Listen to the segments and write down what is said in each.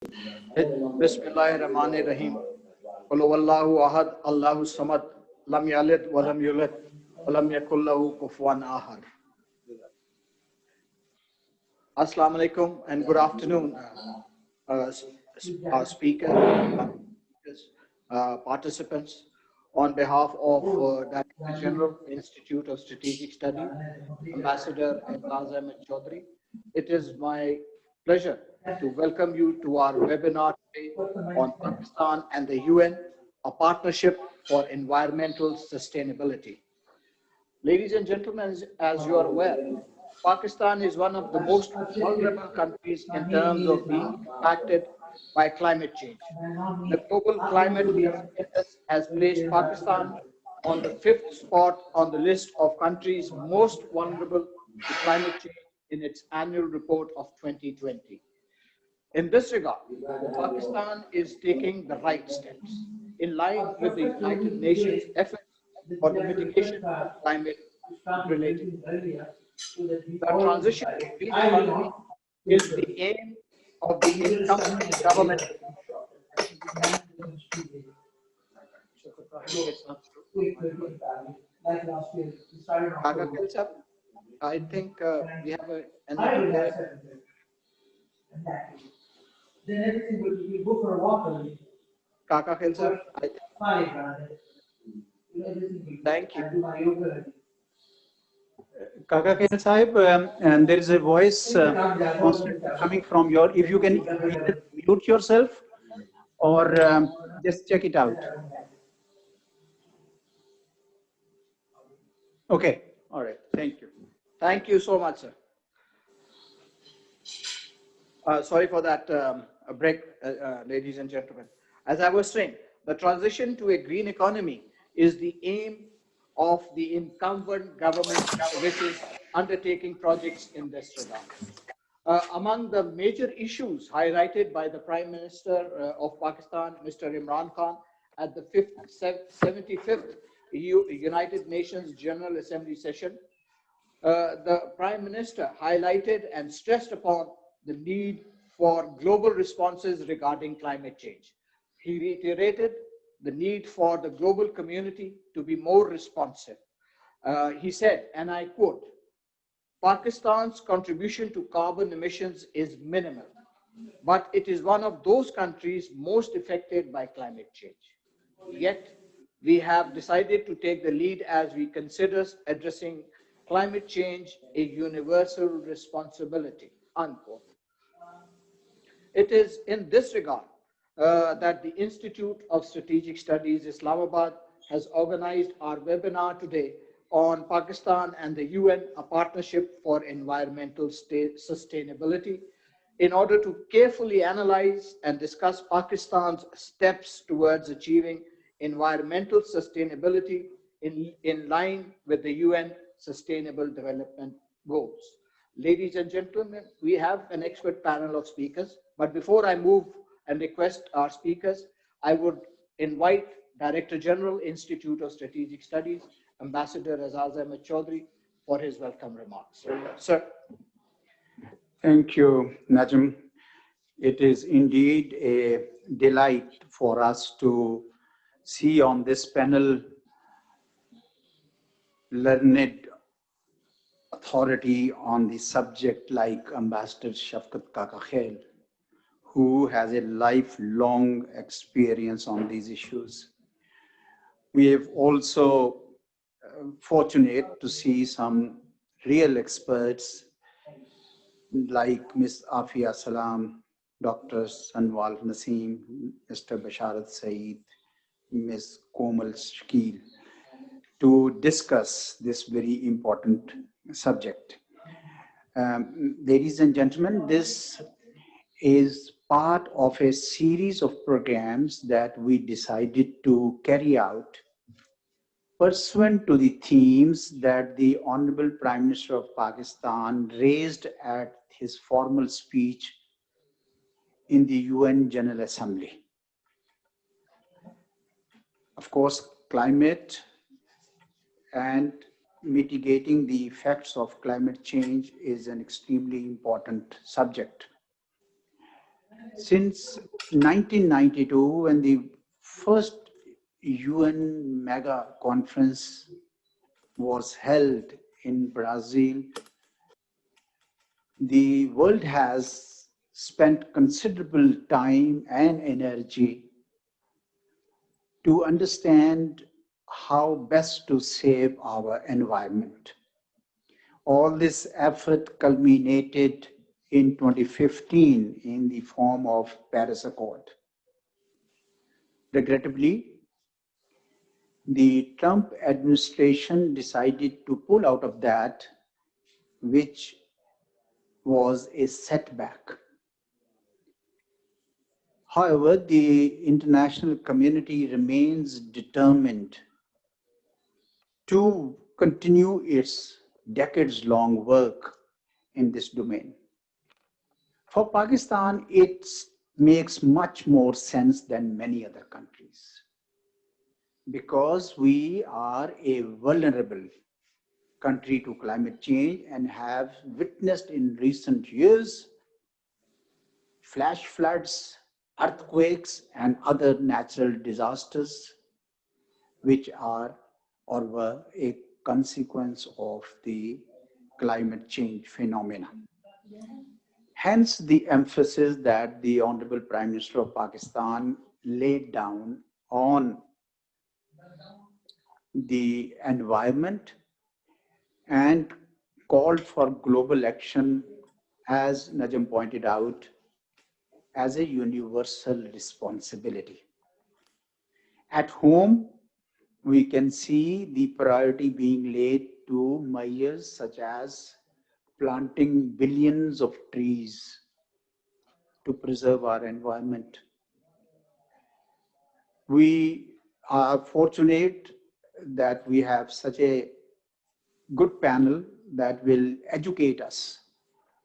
Bismillahirrahmanirrahim. Qul huwallahu ahad, Allahu samad, lam yalid wa lam yulad, wa lam yakul lahu kufuwan ahad. Assalamu alaikum and good afternoon, our speakers, participants. On behalf of Director General, Institute of Strategic Studies, Ambassador Imraz Ahmed Chaudhary, it is my pleasure to welcome you to our webinar today on Pakistan and the UN, a partnership for environmental sustainability. Ladies and gentlemen, as you are aware, Pakistan is one of the most vulnerable countries in terms of being impacted by climate change. The Global Climate Index has placed Pakistan on the 5th spot on the list of countries most vulnerable to climate change in its annual report of 2020. In this regard, Pakistan is taking the right steps in line with the United Nations efforts for the mitigation of climate-related. The transition to green economy is the aim of the incumbent government. I think we have another guy. Then everything will go for a walk. Kaka Khel sir, thank you. Kaka Khail Sahib, and there is a voice constantly coming from your, if you can either mute yourself or just check it out. Okay, all right, thank you. Thank you so much, sir. Sorry for that break, ladies and gentlemen. As I was saying, the transition to a green economy is the aim of the incumbent government, which is undertaking projects in this regard. Among the major issues highlighted by the Prime Minister of Pakistan, Mr. Imran Khan, at the 75th United Nations General Assembly session, the Prime Minister highlighted and stressed upon the need for global responses regarding climate change. He reiterated the need for the global community to be more responsive. He said, and I quote, Pakistan's contribution to carbon emissions is minimal, but it is one of those countries most affected by climate change. Yet, we have decided to take the lead as we consider addressing climate change a universal responsibility, unquote. It is in this regard that the Institute of Strategic Studies, Islamabad, has organized our webinar today on Pakistan and the UN, a partnership for environmental sustainability, in order to carefully analyze and discuss Pakistan's steps towards achieving environmental sustainability in line with the UN Sustainable Development Goals. Ladies and gentlemen, we have an expert panel of speakers, but before I move and request our speakers, I would invite Director General, Institute of Strategic Studies, Ambassador Imraz Ahmed Chaudhary, for his welcome remarks. Sir. Thank you, Najm. It is indeed a delight for us to see on this panel learned authority on the subject like Ambassador Shafkat Kaka Khail, who has a lifelong experience on these issues. We have also fortunate to see some real experts like Ms. Afia Salam, Dr. Sanwal Naseem, Mr. Basharat Saeed, Ms. Komal Shakil, to discuss this very important subject. Ladies and gentlemen, this is part of a series of programs that we decided to carry out pursuant to the themes that the Honorable Prime Minister of Pakistan raised at his formal speech in the UN General Assembly. Of course, climate and mitigating the effects of climate change is an extremely important subject. Since 1992, when the first UN mega conference was held in Brazil, the world has spent considerable time and energy to understand how best to save our environment. All this effort culminated in 2015 in the form of Paris Accord. Regrettably, the Trump administration decided to pull out of that, which was a setback. However, the international community remains determined to continue its decades-long work in this domain. For Pakistan, it makes much more sense than many other countries because we are a vulnerable country to climate change and have witnessed in recent years flash floods, earthquakes, and other natural disasters which are or were a consequence of the climate change phenomena. Hence, the emphasis that the Honorable Prime Minister of Pakistan laid down on the environment and called for global action, as Najam pointed out, as a universal responsibility. At home, we can see the priority being laid to measures such as planting billions of trees to preserve our environment. We are fortunate that we have such a good panel that will educate us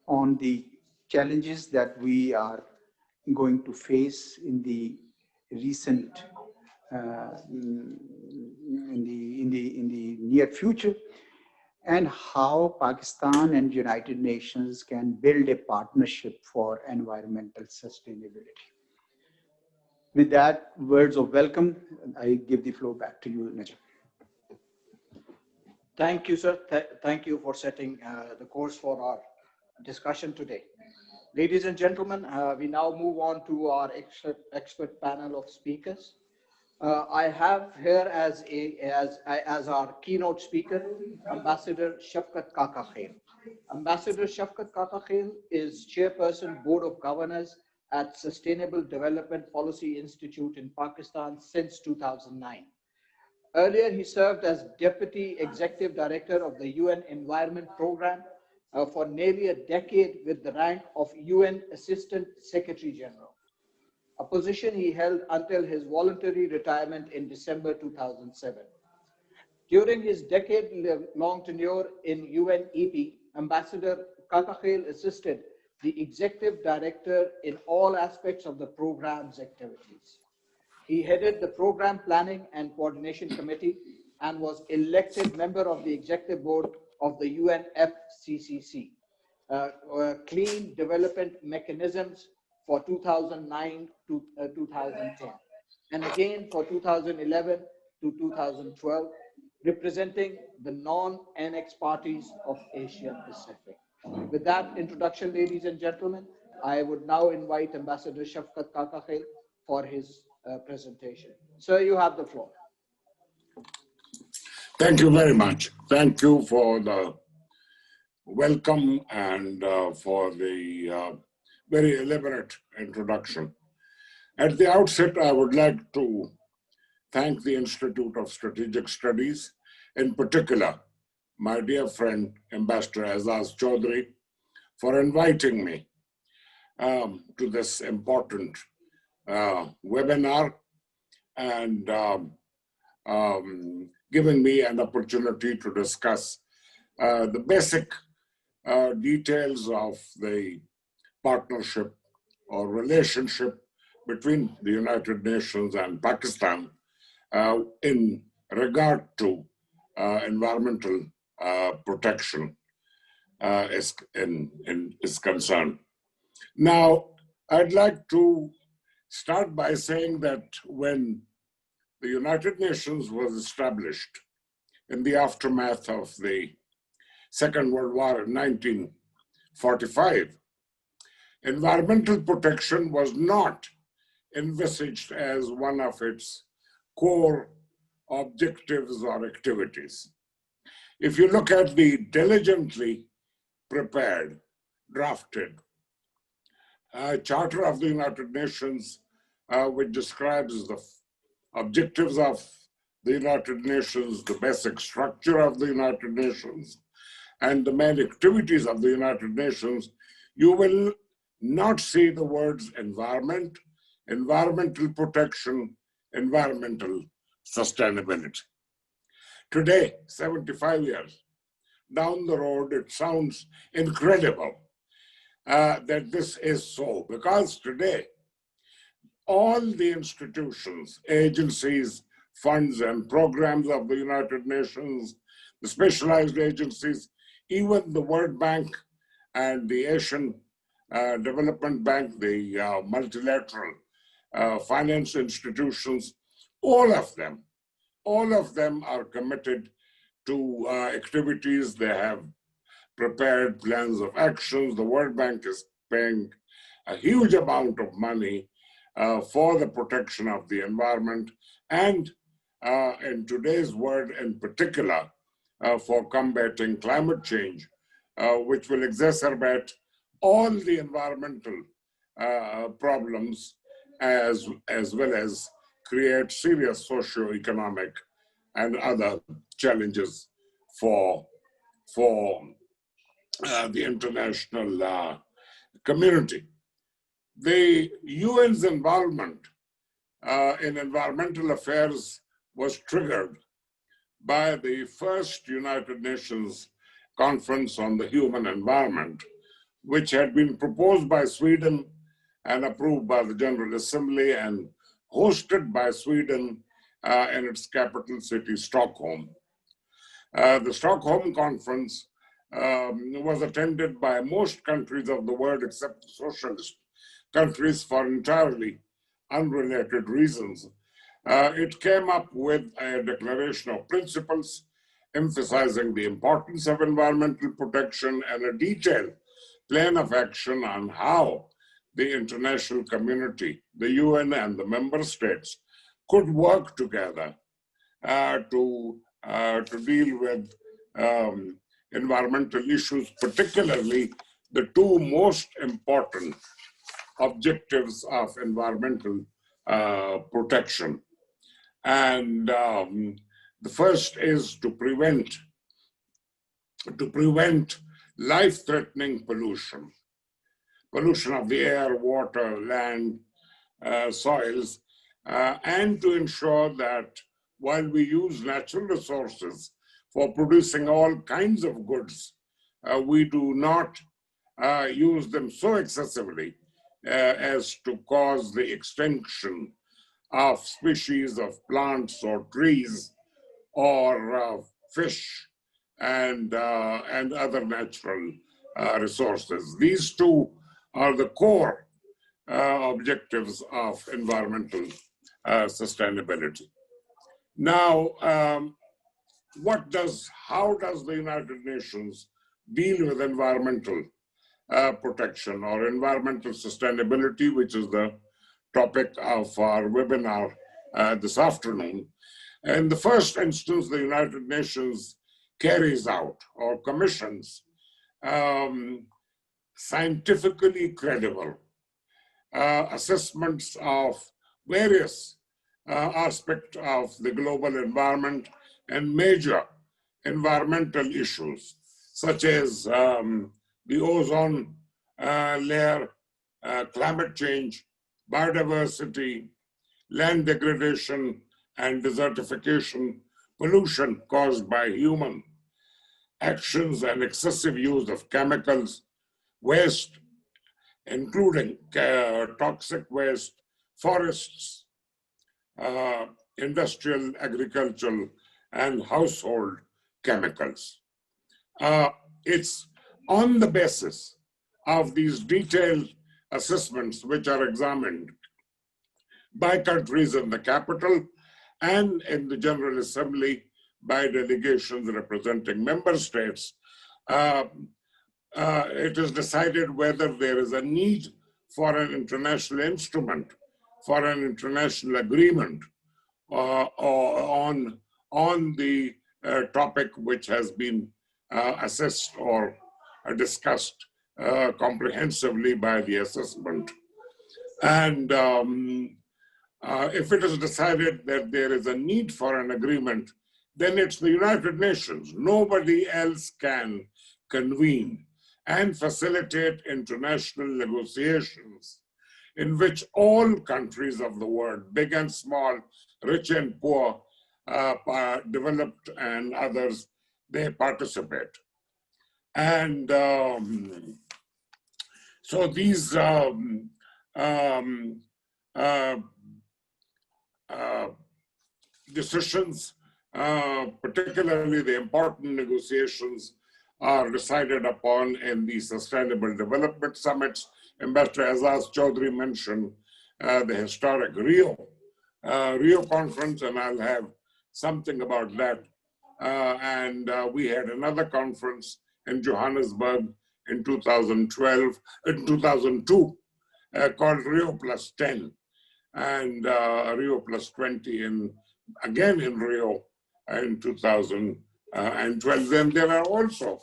on the challenges that we are going to face in the recent in the near future, and how Pakistan and United Nations can build a partnership for environmental sustainability. With that, words of welcome, I give the floor back to you, Najam. Thank you, sir. Thank you for setting the course for our discussion today. Ladies and gentlemen, we now move on to our expert panel of speakers. I have here as our keynote speaker, Ambassador Shafkat Kaka Khail. Ambassador Shafkat Kaka Khail is Chairperson, Board of Governors at Sustainable Development Policy Institute in Pakistan since 2009. Earlier, he served as Deputy Executive Director of the UN Environment Programme for nearly a decade with the rank of UN Assistant Secretary General, a position he held until his voluntary retirement in December 2007. During his decade-long tenure in UNEP, Ambassador Kaka Khail assisted the Executive Director in all aspects of the program's activities. He headed the Program Planning and Coordination Committee and was elected member of the Executive Board of the UNFCCC, Clean Development Mechanisms for 2009 to 2010, and again for 2011 to 2012, representing the non-annex parties of Asia Pacific. With that introduction, ladies and gentlemen, I would now invite Ambassador Shafkat Kaka Khail for his presentation. Sir, you have the floor. Thank you very much. Thank you for the welcome and for the very elaborate introduction. At the outset, I would like to thank the Institute of Strategic Studies, in particular, my dear friend, Ambassador Azaz Chaudhry, for inviting me to this important webinar and giving me an opportunity to discuss the basic details of the partnership or relationship between the United Nations and Pakistan in regard to environmental protection is concerned. Now, I'd like to start by saying that when the United Nations was established in the aftermath of the Second World War in 1945, environmental protection was not envisaged as one of its core objectives or activities. If you look at the diligently prepared, drafted Charter of the United Nations, which describes the objectives of the United Nations, the basic structure of the United Nations, and the main activities of the United Nations, you will not see the words environment, environmental protection, environmental sustainability. Today, 75 years down the road, it sounds incredible that this is so, because today, all the institutions, agencies, funds, and programs of the United Nations, the specialized agencies, even the World Bank and the Asian Development Bank, the multilateral finance institutions, all of them are committed to activities. They have prepared plans of actions. The World Bank is paying a huge amount of money for the protection of the environment, and in today's world in particular, for combating climate change, which will exacerbate all the environmental problems as well as create serious socio-economic and other challenges for the international community. The UN's involvement in environmental affairs was triggered by the first United Nations Conference on the Human Environment, which had been proposed by Sweden and approved by the General Assembly and hosted by Sweden in its capital city, Stockholm. The Stockholm Conference was attended by most countries of the world except the socialist countries for entirely unrelated reasons. It came up with a declaration of principles emphasizing the importance of environmental protection and a detailed plan of action on how the international community, the UN and the member states could work together to deal with environmental issues, particularly the two most important objectives of environmental protection. And the first is to prevent life-threatening pollution of the air, water, land, soils, and to ensure that while we use natural resources for producing all kinds of goods, we do not use them so excessively as to cause the extinction of species of plants or trees or fish and other natural resources. These two are the core objectives of environmental sustainability. Now, how does the United Nations deal with environmental protection or environmental sustainability, which is the topic of our webinar this afternoon? In the first instance, the United Nations carries out or commissions scientifically credible assessments of various aspects of the global environment and major environmental issues, such as the ozone layer, climate change, biodiversity, land degradation and desertification, pollution caused by human actions and excessive use of chemicals, waste, including toxic waste, forests, industrial, agricultural, and household chemicals. It's on the basis of these detailed assessments which are examined by countries in the capital and in the General Assembly by delegations representing member states, it is decided whether there is a need for an international instrument, for an international agreement on the topic which has been assessed or discussed comprehensively by the assessment. And if it is decided that there is a need for an agreement, then it's the United Nations. Nobody else can convene and facilitate international negotiations in which all countries of the world, big and small, rich and poor, developed and others, they participate. And so these decisions, particularly the important negotiations, are decided upon in the Sustainable Development Summits. Ambassador Azaz Chaudhry mentioned the historic Rio conference, and I'll have something about that. We had another conference in Johannesburg in 2002, called Rio Plus 10, and Rio Plus 20 again in Rio in 2012. Then there are also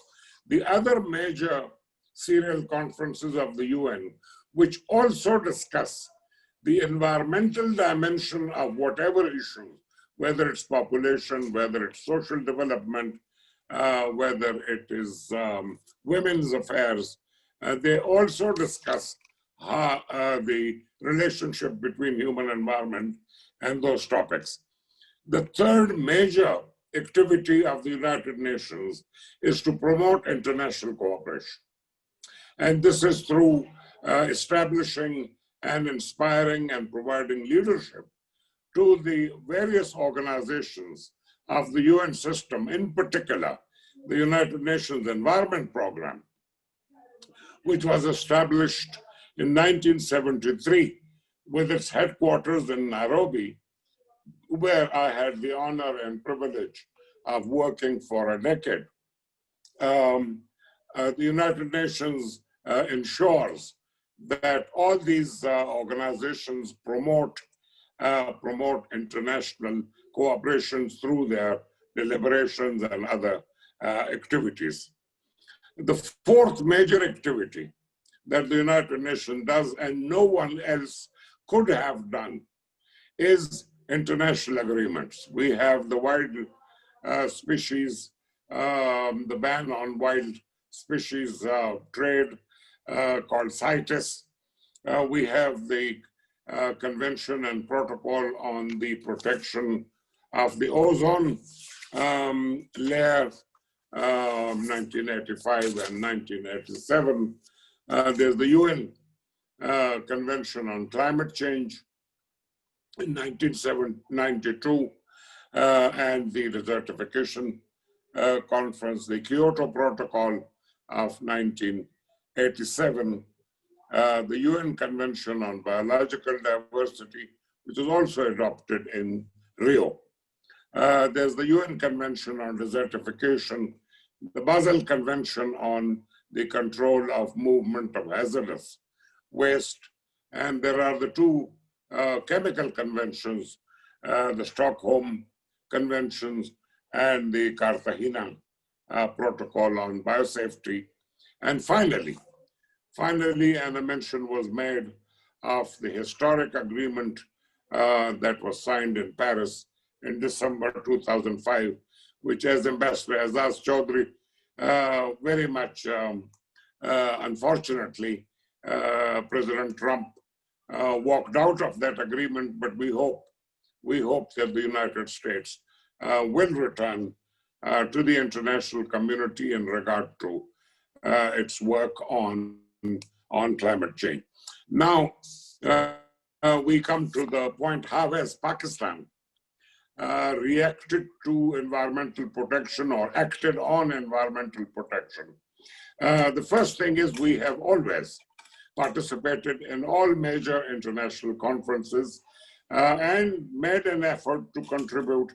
the other major serial conferences of the UN, which also discuss the environmental dimension of whatever issue, whether it's population, whether it's social development, whether it is women's affairs. They also discuss the relationship between human environment and those topics. The third major activity of the United Nations is to promote international cooperation. And this is through establishing and inspiring and providing leadership to the various organizations of the UN system, in particular, the United Nations Environment Program, which was established in 1973 with its headquarters in Nairobi, where I had the honor and privilege of working for a decade. The United Nations ensures that all these organizations promote international cooperation through their deliberations and other activities. The fourth major activity that the United Nations does, and no one else could have done, is international agreements. We have the wild species, the ban on wild species trade called CITES. We have the Convention and Protocol on the Protection of the Ozone Layer, 1985 and 1987. There's the UN Convention on Climate Change in 1992, and the Desertification Conference, the Kyoto Protocol of 1987, the UN Convention on Biological Diversity, which was also adopted in Rio. There's the UN Convention on Desertification, the Basel Convention on the Control of Movement of Hazardous Waste, and there are the two chemical conventions, the Stockholm Conventions and the Cartagena Protocol on Biosafety. And finally, and a mention was made of the historic agreement that was signed in Paris in December 2005, which, as Ambassador Azaz Chaudhry very much, unfortunately, President Trump walked out of that agreement, but we hope that the United States will return to the international community in regard to its work on climate change. Now, we come to the point, how has Pakistan reacted to environmental protection or acted on environmental protection? The first thing is we have always participated in all major international conferences, and made an effort to contribute.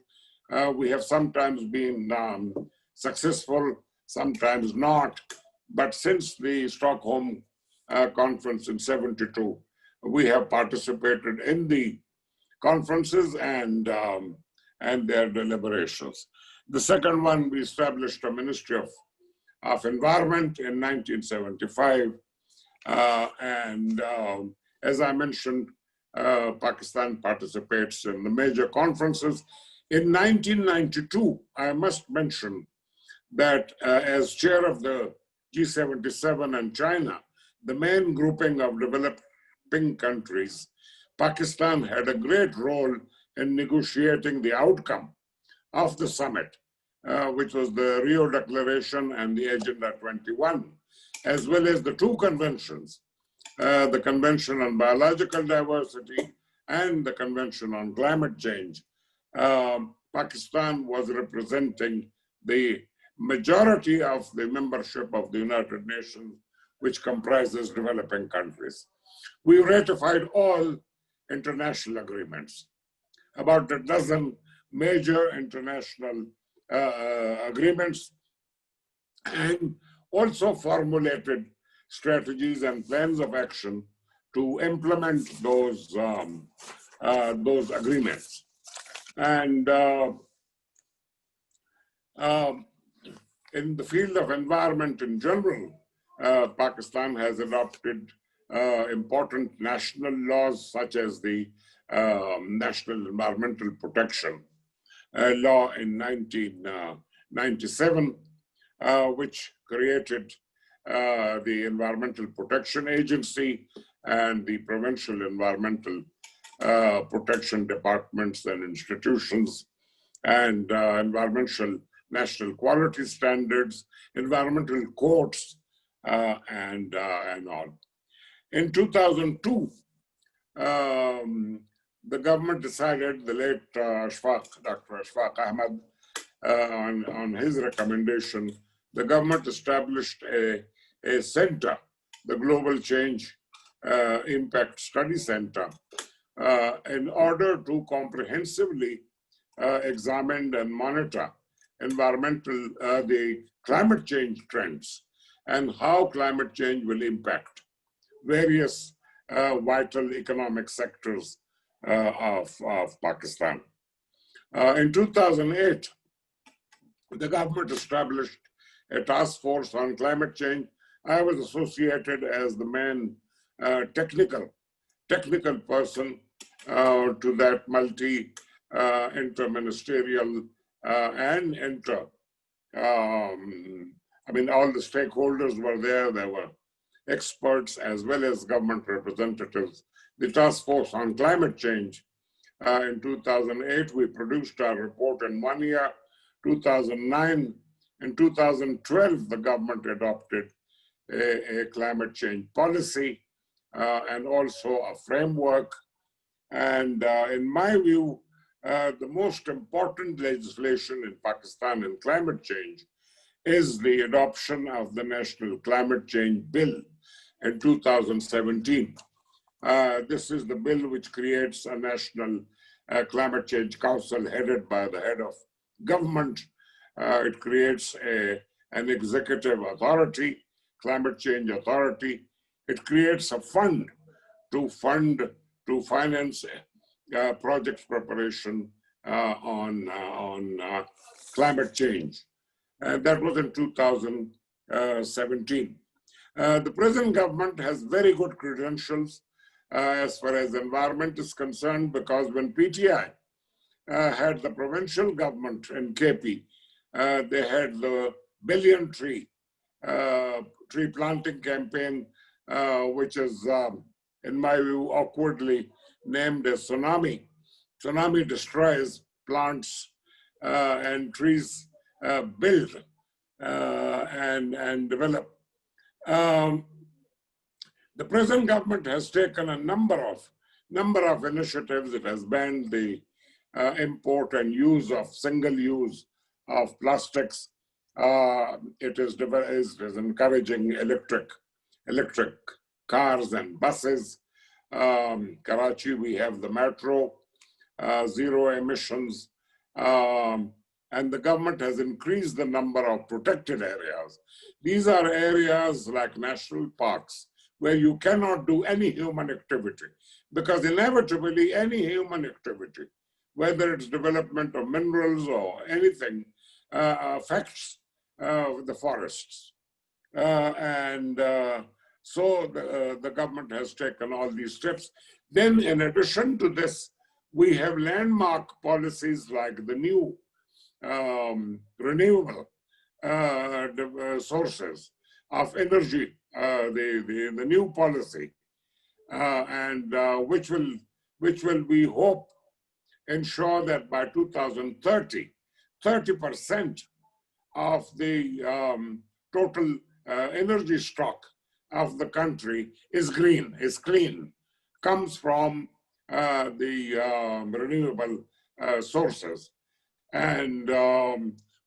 We have sometimes been successful, sometimes not, but since the Stockholm conference in '72, we have participated in the conferences and their deliberations. The second one, we established a Ministry of Environment in 1975. As I mentioned, Pakistan participates in the major conferences. In 1992, I must mention that as chair of the G77 and China, the main grouping of developing countries, Pakistan had a great role in negotiating the outcome of the summit, which was the Rio Declaration and the Agenda 21, as well as the two conventions, the Convention on Biological Diversity and the Convention on Climate Change. Pakistan was representing the majority of the membership of the United Nations, which comprises developing countries. We ratified all international agreements, about a dozen major international agreements, and also formulated strategies and plans of action to implement those agreements. And in the field of environment in general, Pakistan has adopted important national laws such as the National Environmental Protection Law in 1997, which created the Environmental Protection Agency and the provincial environmental protection departments and institutions, and environmental national quality standards, environmental courts, and all. In 2002, the government decided, the late Dr. Ashfaq Ahmed, on his recommendation, the government established a center, the Global Change Impact Study Center, in order to comprehensively examine and monitor the climate change trends and how climate change will impact various vital economic sectors of Pakistan. In 2008, the government established a task force on climate change. I was associated as the main technical person to that interministerial and all the stakeholders were there. There were experts as well as government representatives. The task force on climate change, in 2008, we produced our report in 1 year. 2009, in 2012, the government adopted a climate change policy and also a framework. And in my view, the most important legislation in Pakistan in climate change is the adoption of the National Climate Change Bill in 2017. This is the bill which creates a National Climate Change Council headed by the head of government. It creates an executive authority, climate change authority. It creates a fund to finance project preparation on climate change. That was in 2017. The present government has very good credentials as far as environment is concerned, because when PTI had the provincial government in KP, they had the billion tree planting campaign, which is, in my view, awkwardly named as Tsunami. Tsunami destroys plants and trees build and develop. The present government has taken a number of initiatives. It has banned the import and use of single use of plastics. It is encouraging electric cars and buses. Karachi, we have the metro, zero emissions. And the government has increased the number of protected areas. These are areas like national parks where you cannot do any human activity, because inevitably any human activity, whether it's development of minerals or anything, affects the forests. So the government has taken all these steps. Then in addition to this, we have landmark policies like the new renewable sources of energy, the new policy, which will we hope ensure that by 2030, 30% of the total energy stock of the country is green, is clean, comes from the renewable sources, and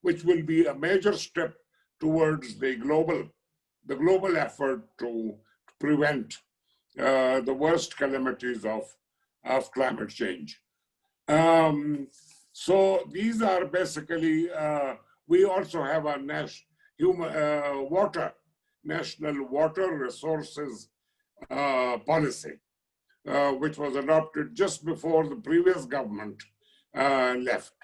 which will be a major step towards the global effort to prevent the worst calamities of climate change. So these are basically, we also have a national water resources policy, which was adopted just before the previous government left.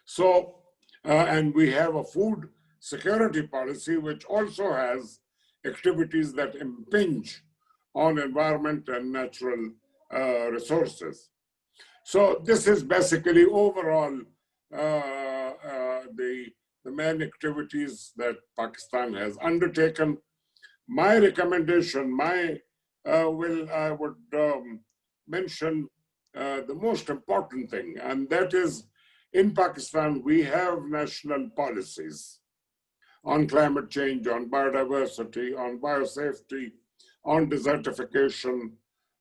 So, and we have a food security policy, which also has activities that impinge on environment and natural resources. So this is basically overall the main activities that Pakistan has undertaken. My recommendation, I would mention the most important thing, and that is, in Pakistan, we have national policies on climate change, on biodiversity, on biosafety, on desertification,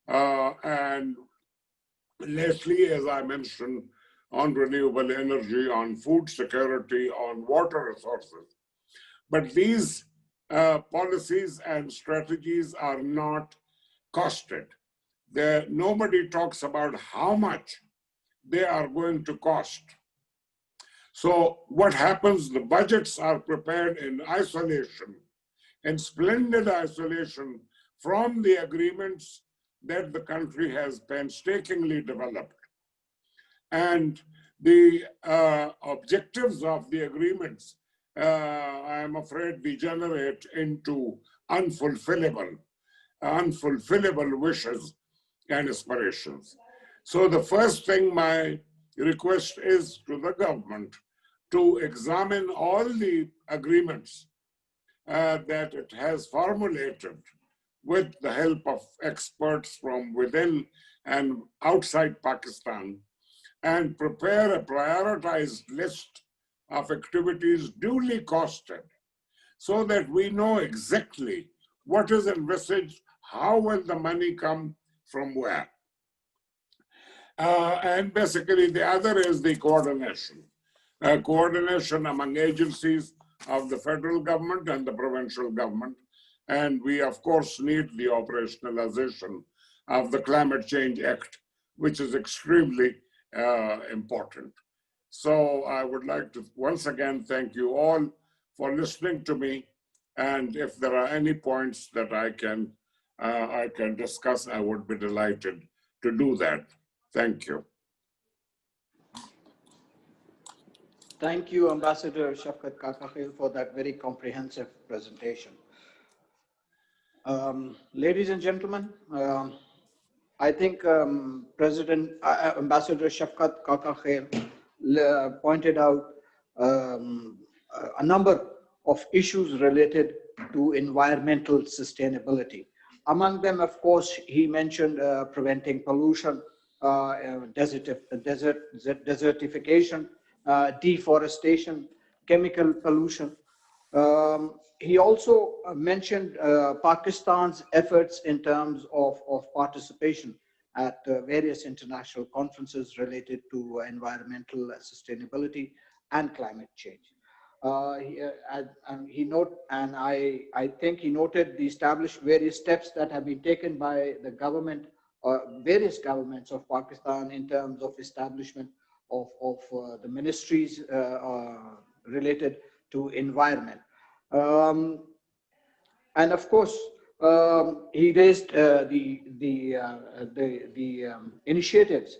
and lately, as I mentioned, on renewable energy, on food security, on water resources. But these policies and strategies are not costed. Nobody talks about how much they are going to cost. So what happens, the budgets are prepared in isolation, in splendid isolation from the agreements that the country has painstakingly developed. And the objectives of the agreements, I am afraid, degenerate into unfulfillable wishes and aspirations. So the first thing my request is to the government to examine all the agreements that it has formulated with the help of experts from within and outside Pakistan, and prepare a prioritized list of activities duly costed so that we know exactly what is envisaged, how will the money come from where. And basically the other is the coordination. Coordination among agencies of the federal government and the provincial government. And we, of course, need the operationalization of the Climate Change Act, which is extremely important. So I would like to once again thank you all for listening to me. And if there are any points that I can discuss, I would be delighted to do that. Thank you. Thank you, Ambassador Shafkat Kakakil, for that very comprehensive presentation. Ladies and gentlemen, I think Ambassador Shafkat Kakakil pointed out a number of issues related to environmental sustainability. Among them, of course, he mentioned preventing pollution, desertification, deforestation, chemical pollution. He also mentioned Pakistan's efforts in terms of participation at various international conferences related to environmental sustainability and climate change. I think he noted the established various steps that have been taken by the government, various governments of Pakistan in terms of establishment of the ministries related to environment. Um, and of course, he raised the initiatives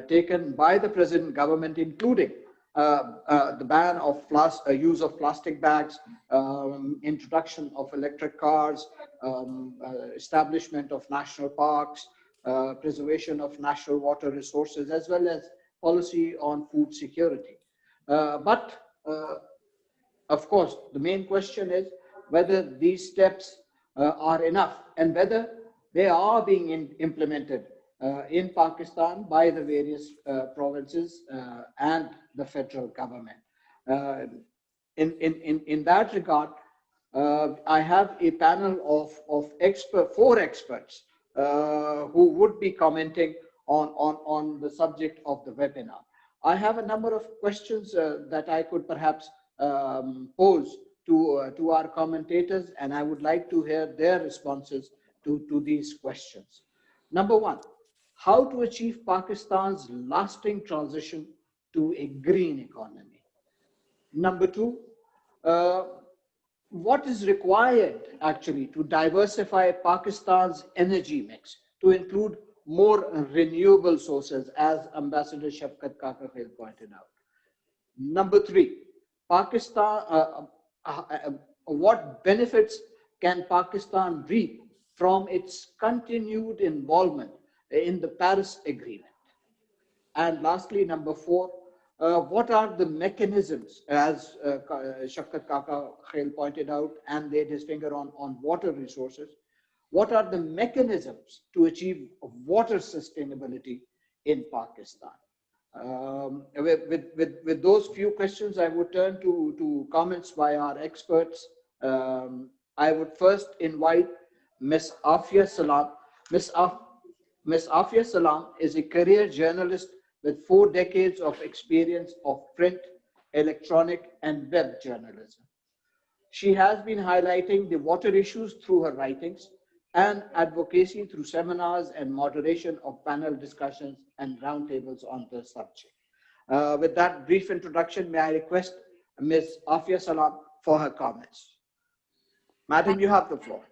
taken by the present government, including the ban of use of plastic bags, introduction of electric cars, establishment of national parks, preservation of natural water resources, as well as policy on food security. But of course, the main question is whether these steps are enough and whether they are being implemented in Pakistan by the various provinces and the federal government. Uh, in that regard, I have a panel of four experts who would be commenting on the subject of the webinar. I have a number of questions that I could perhaps pose to our commentators, and I would like to hear their responses to these questions. Number one, how to achieve Pakistan's lasting transition to a green economy? Number two, uh, what is required actually to diversify Pakistan's energy mix to include more renewable sources, as Ambassador Shafkat Kakakil pointed out? Number three, Pakistan, what benefits can Pakistan reap from its continued involvement in the Paris Agreement? And lastly, number four, what are the mechanisms, as Shafkat Kaka Khail pointed out and laid his finger on water resources, what are the mechanisms to achieve water sustainability in Pakistan? With those few questions, I would turn to comments by our experts. I would first invite Ms. Afia Salam. Ms. Af Ms. Afia Salam is a career journalist with 4 decades of experience of print, electronic, and web journalism. She has been highlighting the water issues through her writings and advocacy through seminars and moderation of panel discussions and roundtables on the subject. With that brief introduction, may I request Ms. Afia Salam for her comments. Madam, you have the floor.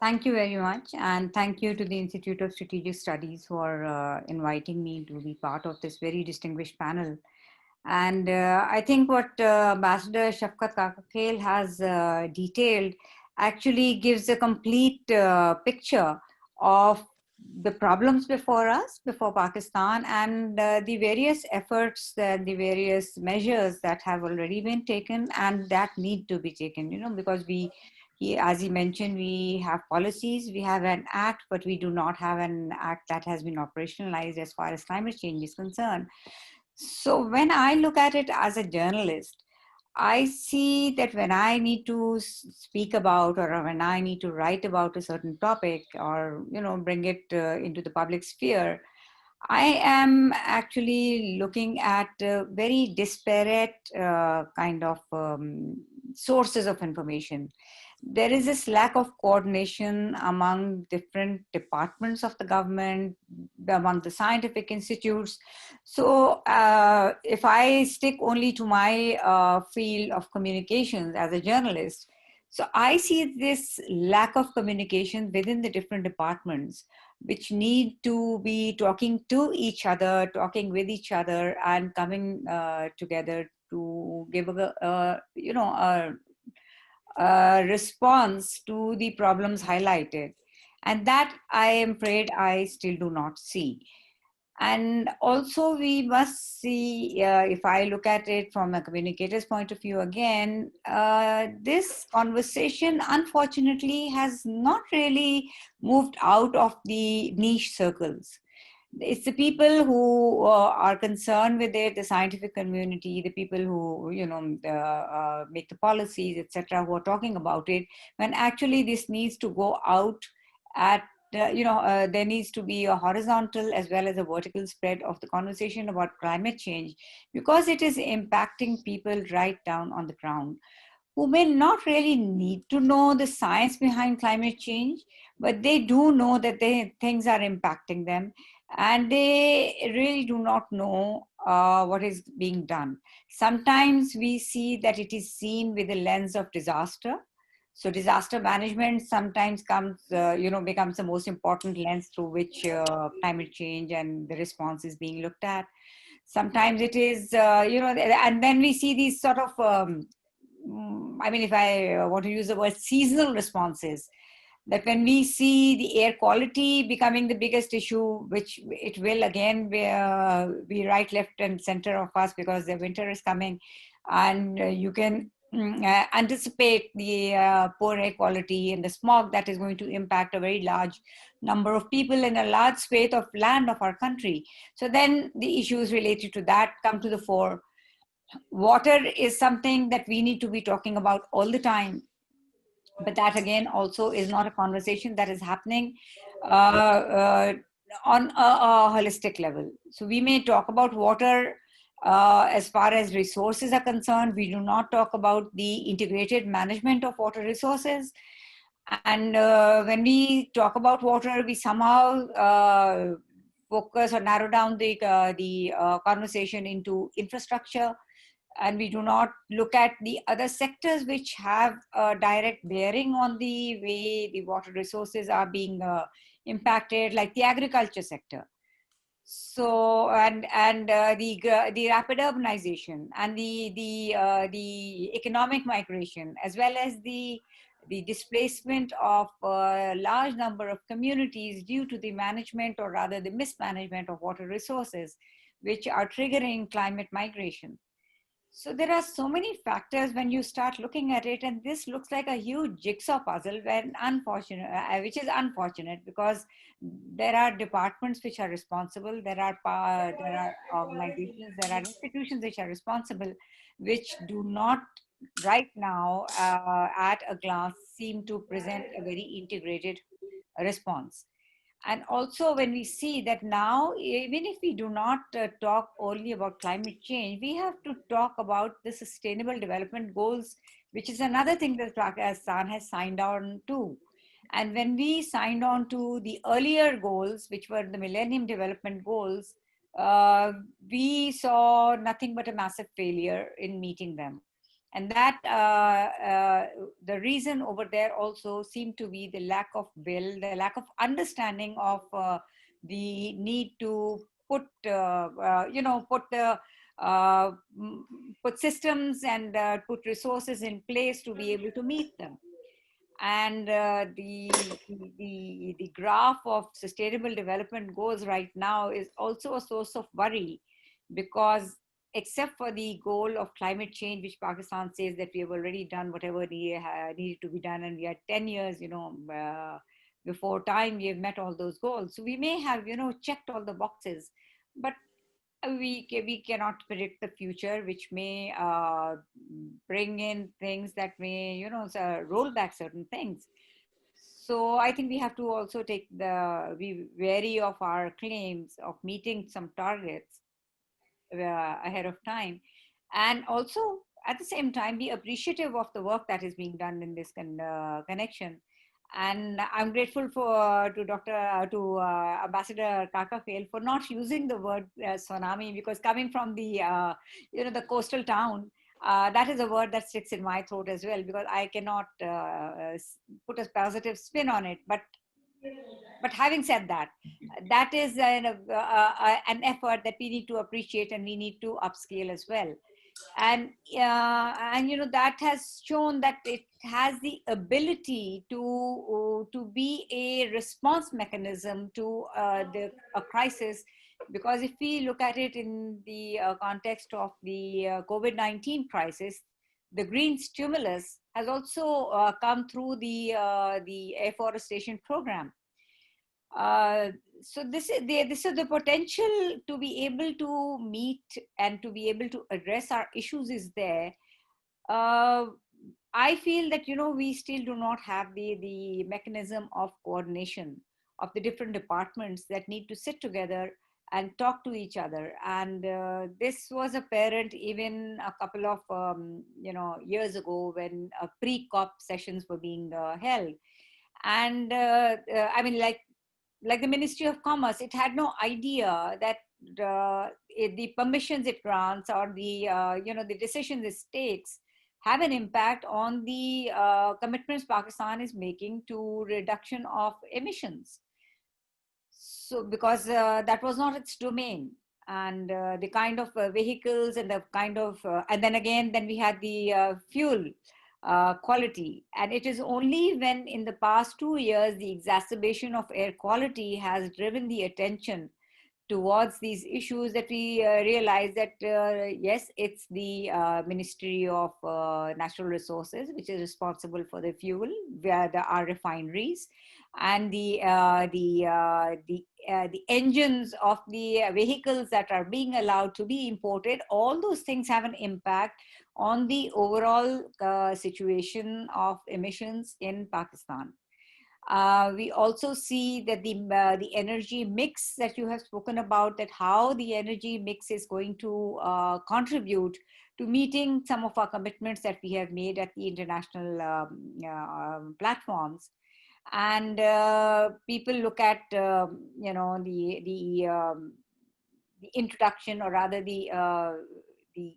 Thank you very much. And thank you to the Institute of Strategic Studies for inviting me to be part of this very distinguished panel. And I think what Ambassador Shafkat Kakakil has detailed actually gives a complete picture of the problems before us, before Pakistan, and the various efforts, the various measures that have already been taken and that need to be taken, because as he mentioned, we have policies, we have an act, but we do not have an act that has been operationalized as far as climate change is concerned. So when I look at it as a journalist, I see that when I need to speak about, or when I need to write about a certain topic, or bring it into the public sphere, I am actually looking at very disparate kind of sources of information. There is this lack of coordination among different departments of the government, among the scientific institutes. So if I stick only to my field of communications as a journalist, so I see this lack of communication within the different departments, which need to be talking to each other, talking with each other, and coming together to give a response to the problems highlighted. And that, I am afraid, I still do not see. And also we must see, if I look at it from a communicator's point of view again, this conversation unfortunately has not really moved out of the niche circles. It's the people who are concerned with it, the scientific community, the people who make the policies, etc., who are talking about it, when actually this needs to go out at there needs to be a horizontal as well as a vertical spread of the conversation about climate change, because it is impacting people right down on the ground who may not really need to know the science behind climate change, but they do know that things are impacting them, and they really do not know what is being done. Sometimes we see that it is seen with the lens of disaster. So disaster management sometimes becomes the most important lens through which climate change and the response is being looked at. Sometimes it is, and then we see these sort of, if I want to use the word seasonal responses, that when we see the air quality becoming the biggest issue, which it will again be right, left, and center of us because the winter is coming, and you can anticipate the poor air quality and the smog that is going to impact a very large number of people in a large swathe of land of our country. So then the issues related to that come to the fore. Water is something that we need to be talking about all the time, but that again also is not a conversation that is happening on a holistic level. So we may talk about water as far as resources are concerned. We do not talk about the integrated management of water resources. And when we talk about water, we somehow focus or narrow down the conversation into infrastructure, and we do not look at the other sectors which have a direct bearing on the way the water resources are being impacted, like the agriculture sector. So the rapid urbanization and the economic migration, as well as the displacement of a large number of communities due to the management, or rather the mismanagement of water resources, which are triggering climate migration. So there are so many factors when you start looking at it, and this looks like a huge jigsaw puzzle, which is unfortunate, because there are departments which are responsible, there are organizations, there are institutions which are responsible, which do not right now at a glance seem to present a very integrated response. And also when we see that now, even if we do not talk only about climate change, we have to talk about the sustainable development goals, which is another thing that Pakistan has signed on to. And when we signed on to the earlier goals, which were the Millennium Development Goals, we saw nothing but a massive failure in meeting them. And that the reason over there also seemed to be the lack of will, the lack of understanding of the need to put, put systems and put resources in place to be able to meet them. And the graph of sustainable development goals right now is also a source of worry, because except for the goal of climate change, which Pakistan says that we have already done whatever needed to be done, and we are 10 years, before time, we have met all those goals. So we may have, checked all the boxes, but we cannot predict the future, which may bring in things that may, roll back certain things. So I think we have to also be wary of our claims of meeting some targets ahead of time, and also at the same time be appreciative of the work that is being done in this connection. And I'm grateful to Ambassador Kaka Khail for not using the word tsunami, because coming from the the coastal town, that is a word that sticks in my throat as well, because I cannot put a positive spin on it. But having said that, that is an effort that we need to appreciate, and we need to upscale as well. And that has shown that it has the ability to be a response mechanism to a crisis. Because if we look at it in the context of the COVID-19 crisis, the green stimulus has also come through the afforestation program. So this is the potential to be able to meet and to be able to address our issues is there. I feel that we still do not have the mechanism of coordination of the different departments that need to sit together and talk to each other. And this was apparent even a couple of years ago when pre-COP sessions were being held. And I mean, like the Ministry of Commerce, it had no idea that the permissions it grants or the the decisions it takes have an impact on the commitments Pakistan is making to reduction of emissions. So because that was not its domain, and the kind of vehicles and the kind of and then we had the fuel quality. And it is only when in the past 2 years the exacerbation of air quality has driven the attention towards these issues that we realize that yes, it's the Ministry of Natural Resources which is responsible for the fuel via our refineries, and the engines of the vehicles that are being allowed to be imported. All those things have an impact on the overall situation of emissions in Pakistan. We also see that the energy mix that you have spoken about, that how the energy mix is going to contribute to meeting some of our commitments that we have made at the international platforms. And people look at the introduction, or rather the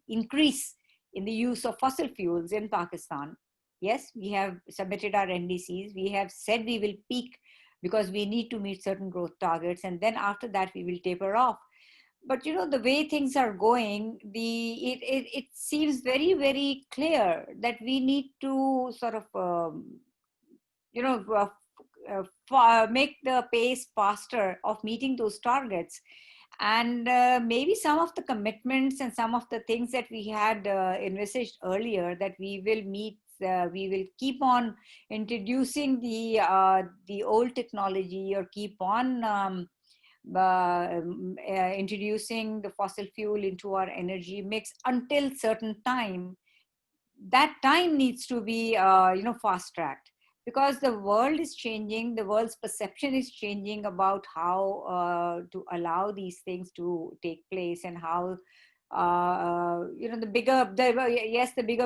increase in the use of fossil fuels in Pakistan. Yes, we have submitted our NDCs. We have said we will peak because we need to meet certain growth targets, and then after that we will taper off. But the way things are going, it seems very, very clear that we need to sort of make the pace faster of meeting those targets. And maybe some of the commitments and some of the things that we had envisaged earlier, that we will meet, we will keep on introducing the old technology, or keep on introducing the fossil fuel into our energy mix until certain time. That time needs to be fast tracked, because the world is changing, the world's perception is changing about how to allow these things to take place, and how the bigger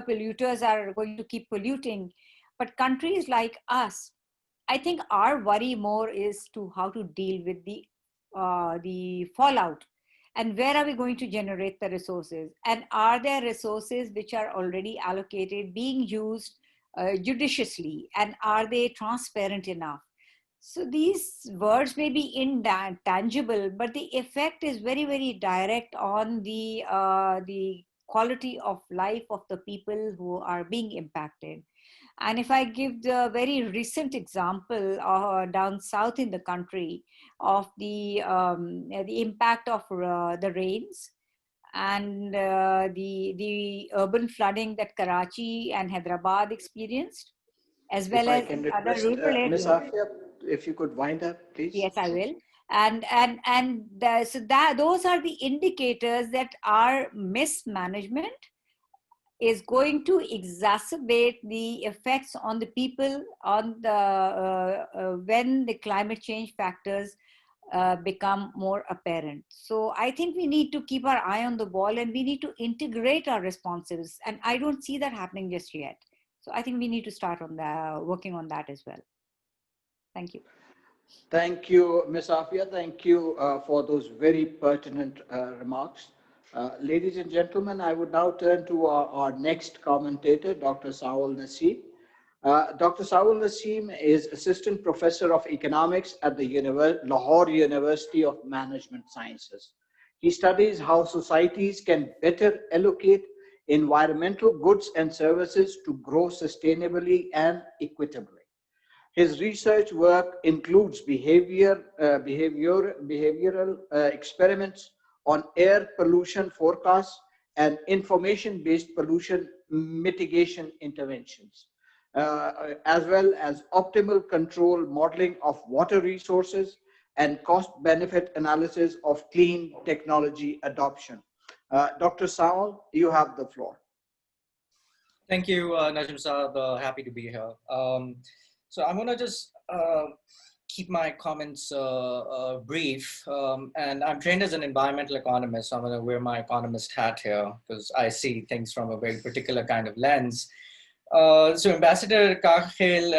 polluters are going to keep polluting. But countries like us, I think our worry more is to how to deal with the fallout, and where are we going to generate the resources, and are there resources which are already allocated being used judiciously, and are they transparent enough? So these words may be intangible, but the effect is very, very direct on the quality of life of the people who are being impacted. And if I give the very recent example down south in the country of the impact of the rains, and the urban flooding that Karachi and Hyderabad experienced, as If well I as can other request rural Ms. areas. Afia, if you could wind up, please. Yes, I will. So that those are the indicators that our mismanagement is going to exacerbate the effects on the people on the when the climate change factors become more apparent. So I think we need to keep our eye on the ball, and we need to integrate our responses. And I don't see that happening just yet. So I think we need to start on working on that as well. Thank you. Thank you, Ms. Afia. Thank you for those very pertinent remarks. Ladies and gentlemen, I would now turn to our next commentator, Dr. Saul Rasheem. Dr. Saul Rasheem is Assistant Professor of Economics at the Lahore University of Management Sciences. He studies how societies can better allocate environmental goods and services to grow sustainably and equitably. His research work includes behavioral experiments on air pollution forecasts and information-based pollution mitigation interventions, as well as optimal control modeling of water resources and cost-benefit analysis of clean technology adoption. Dr. Saul, you have the floor. Thank you, Najim Saab. Happy to be here. So I'm going to just keep my comments brief. And I'm trained as an environmental economist, so I'm going to wear my economist hat here because I see things from a very particular kind of lens. So Ambassador Kakhil,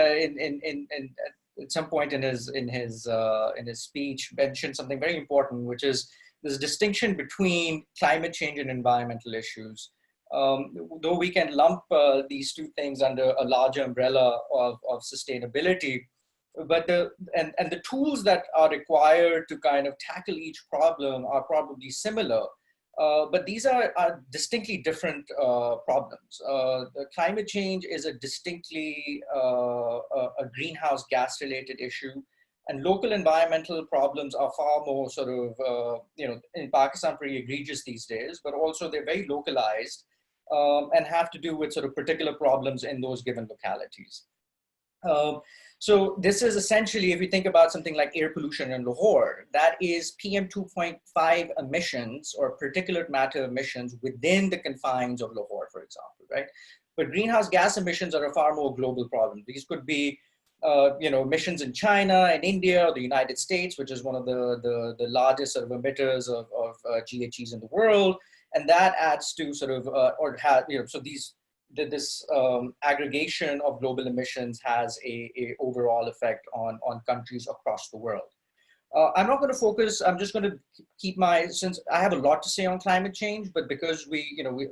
at some point in his speech, mentioned something very important, which is this distinction between climate change and environmental issues. Though we can lump these two things under a larger umbrella of sustainability, but the tools that are required to kind of tackle each problem are probably similar. But these are distinctly different problems. The climate change is a distinctly a greenhouse gas related issue, and local environmental problems are far more sort of, in Pakistan pretty egregious these days, but also they're very localized and have to do with sort of particular problems in those given localities. So this is essentially, if you think about something like air pollution in Lahore, that is PM 2.5 emissions or particulate matter emissions within the confines of Lahore, for example, right? But greenhouse gas emissions are a far more global problem. These could be, emissions in China and India or the United States, which is one of the largest sort of emitters of GHGs in the world. And that adds to sort of, this aggregation of global emissions has a overall effect on countries across the world. I'm not going to focus, I'm just going to keep since I have a lot to say on climate change, but because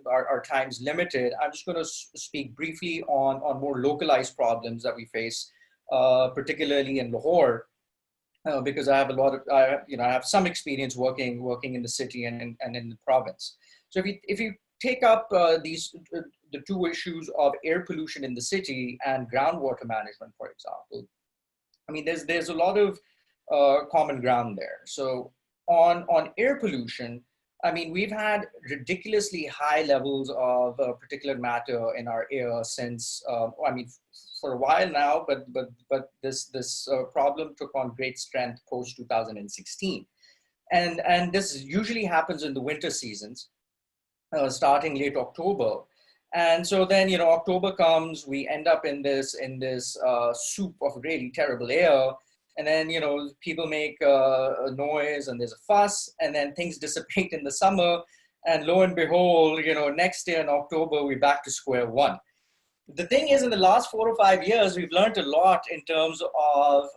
our time's limited, I'm just going to speak briefly on more localized problems that we face, particularly in Lahore, because I have I have some experience working in the city and in the province. So if you take up the two issues of air pollution in the city and groundwater management, for example, I mean, there's a lot of common ground there. So on air pollution, I mean, we've had ridiculously high levels of particulate matter in our air since, for a while now, but this problem took on great strength post 2016. And this usually happens in the winter seasons, starting late October. And so then, October comes, we end up in this soup of really terrible air. And then, people make a noise and there's a fuss, and then things dissipate in the summer. And lo and behold, next year in October, we're back to square one. The thing is, in the last 4 or 5 years, we've learned a lot in terms of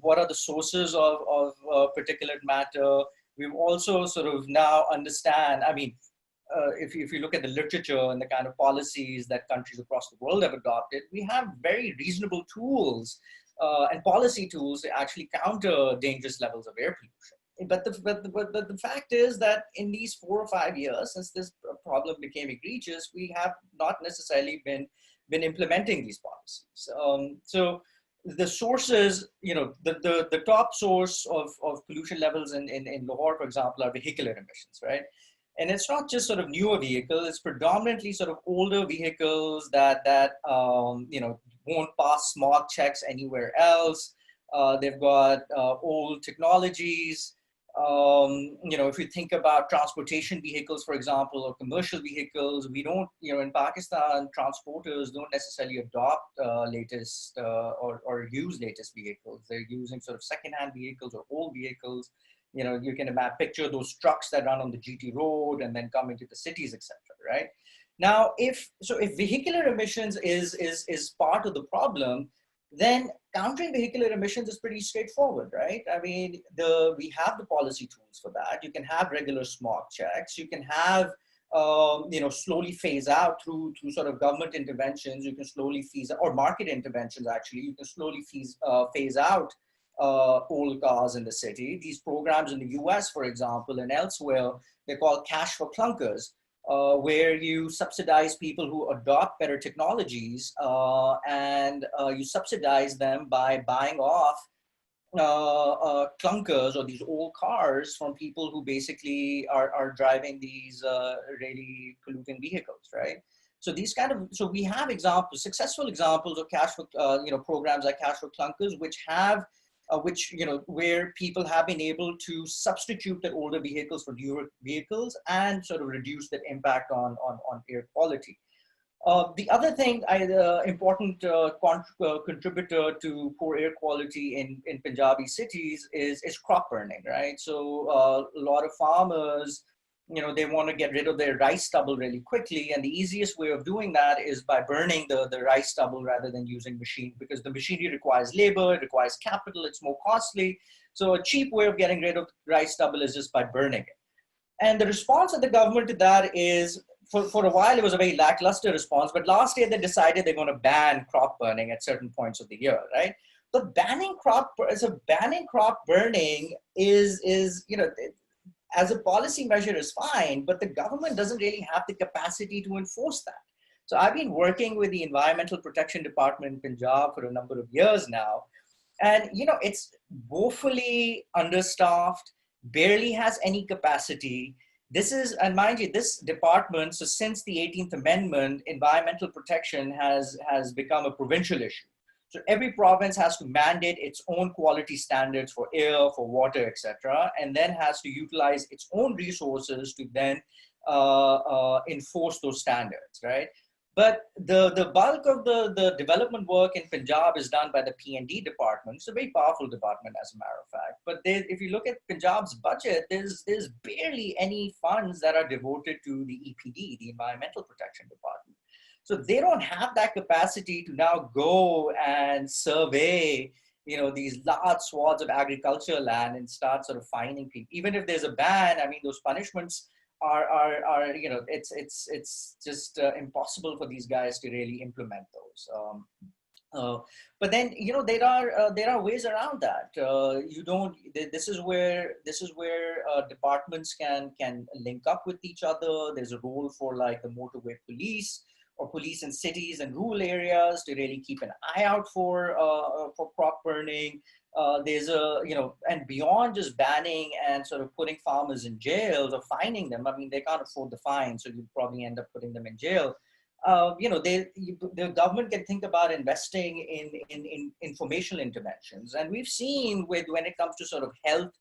what are the sources of particulate matter. We've also sort of now understand, I mean, if you look at the literature and the kind of policies that countries across the world have adopted, we have very reasonable tools and policy tools to actually counter dangerous levels of air pollution. But the fact is that in these 4 or 5 years, since this problem became egregious, we have not necessarily been implementing these policies. So the sources, the top source of pollution levels in Lahore, for example, are vehicular emissions, right? And it's not just sort of newer vehicles, it's predominantly sort of older vehicles that won't pass smog checks anywhere else. They've got old technologies. If you think about transportation vehicles, for example, or commercial vehicles, we don't, in Pakistan, transporters don't necessarily adopt latest or use latest vehicles. They're using sort of secondhand vehicles or old vehicles. You can picture those trucks that run on the GT road and then come into the cities, etc. Right? Now, if vehicular emissions is part of the problem, then countering vehicular emissions is pretty straightforward, right? I mean, we have the policy tools for that. You can have regular smog checks. You can have, slowly phase out through sort of government interventions. You can slowly phase, or market interventions, actually. You can slowly phase out old cars in the city. These programs in the US, for example, and elsewhere, they're called cash for clunkers, where you subsidize people who adopt better technologies and you subsidize them by buying off clunkers or these old cars from people who basically are driving these really polluting vehicles, right? So so we have examples, successful examples of cash for, programs like cash for clunkers, where people have been able to substitute their older vehicles for newer vehicles and sort of reduce the impact on air quality. The other thing, important contributor to poor air quality in Punjabi cities is crop burning, right? So a lot of farmers, they want to get rid of their rice stubble really quickly. And the easiest way of doing that is by burning the rice stubble rather than using machine, because the machinery requires labor, it requires capital, it's more costly. So a cheap way of getting rid of rice stubble is just by burning it. And the response of the government to that is, for a while, it was a very lackluster response, but last year they decided they're going to ban crop burning at certain points of the year, right? But banning crop burning is as a policy measure is fine, but the government doesn't really have the capacity to enforce that. So I've been working with the Environmental Protection Department in Punjab for a number of years now, and it's woefully understaffed, barely has any capacity. This is, and mind you, this department, so since the 18th Amendment, environmental protection has become a provincial issue. So every province has to mandate its own quality standards for air, for water, etc., and then has to utilize its own resources to then enforce those standards, right? But the bulk of the development work in Punjab is done by the P&D department. It's a very powerful department, as a matter of fact. But if you look at Punjab's budget, there's barely any funds that are devoted to the EPD, the Environmental Protection Department. So they don't have that capacity to now go and survey, these large swaths of agricultural land and start sort of fining people. Even if there's a ban, I mean, those punishments are it's just impossible for these guys to really implement those. But then there are ways around that. This is where departments can link up with each other. There's a role for like the motorway police or police in cities and rural areas to really keep an eye out for crop burning. There's and beyond just banning and sort of putting farmers in jail or fining them. I mean, they can't afford the fine, so you probably end up putting them in jail. The government can think about investing in informational interventions, and we've seen when it comes to sort of health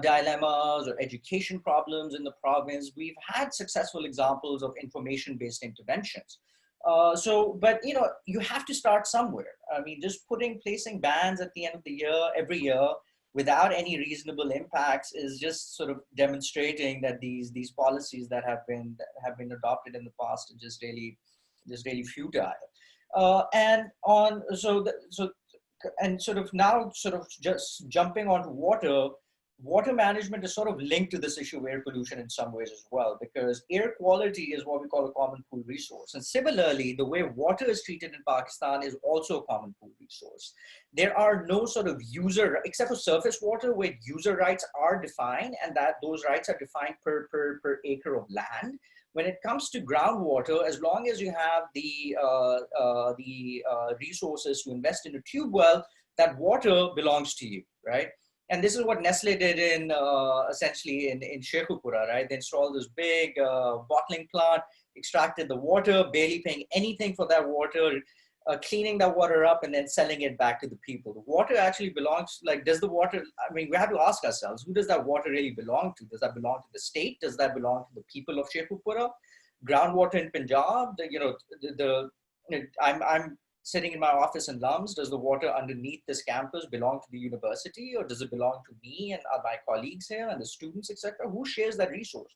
dilemmas or education problems in the province, we've had successful examples of information-based interventions. But you have to start somewhere. I mean, just placing bans at the end of the year, every year, without any reasonable impacts is just sort of demonstrating that these policies that have been adopted in the past are just really futile. Just jumping onto water management is sort of linked to this issue of air pollution in some ways as well, because air quality is what we call a common pool resource. And similarly, the way water is treated in Pakistan is also a common pool resource. There are no sort of except for surface water, where user rights are defined, and that those rights are defined per acre of land. When it comes to groundwater, as long as you have the resources to invest in a tube well, that water belongs to you, right? And this is what Nestle did essentially in Sheikhupura, right? They installed this big bottling plant, extracted the water, barely paying anything for that water, cleaning that water up and then selling it back to the people. The water actually belongs, does the water, I mean, we have to ask ourselves, who does that water really belong to? Does that belong to the state? Does that belong to the people of Sheikhupura? Groundwater in Punjab, I'm sitting in my office in Lums. Does the water underneath this campus belong to the university, or does it belong to me and my colleagues here and the students, etc.? Who shares that resource?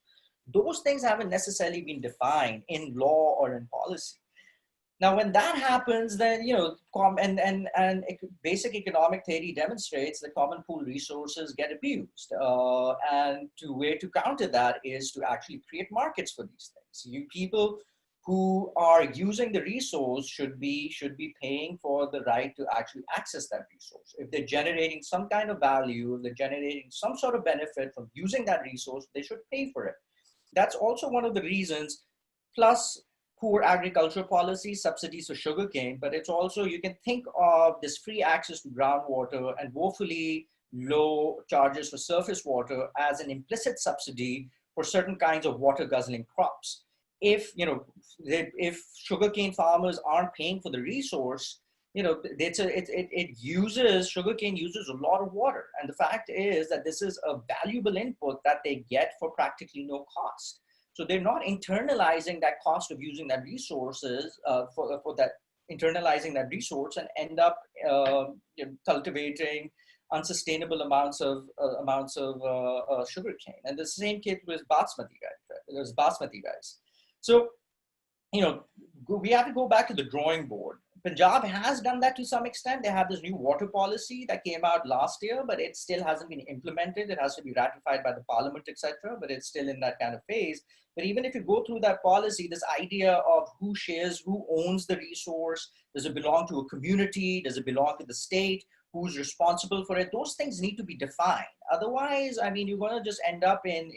Those things haven't necessarily been defined in law or in policy. Now, when that happens, then, basic economic theory demonstrates that common pool resources get abused. And the way to counter that is to actually create markets for these things. People who are using the resource should be paying for the right to actually access that resource. If they're generating some kind of value, if they're generating some sort of benefit from using that resource, they should pay for it. That's also one of the reasons, plus poor agricultural policy, subsidies for sugarcane, but it's also, you can think of this free access to groundwater and woefully low charges for surface water as an implicit subsidy for certain kinds of water guzzling crops. If sugarcane farmers aren't paying for the resource, sugarcane uses a lot of water. And the fact is that this is a valuable input that they get for practically no cost. So they're not internalizing that cost of using that resources for that, internalizing that resource, and end up cultivating unsustainable amounts of sugarcane. And the same case with basmati rice. Right? There's basmati rice. So we have to go back to the drawing board. Punjab has done that to some extent. They have this new water policy that came out last year, but it still hasn't been implemented. It has to be ratified by the parliament, etc. But it's still in that kind of phase. But even if you go through that policy, this idea of who shares, who owns the resource, does it belong to a community? Does it belong to the state? Who's responsible for it? Those things need to be defined. Otherwise, I mean, you're going to just end up in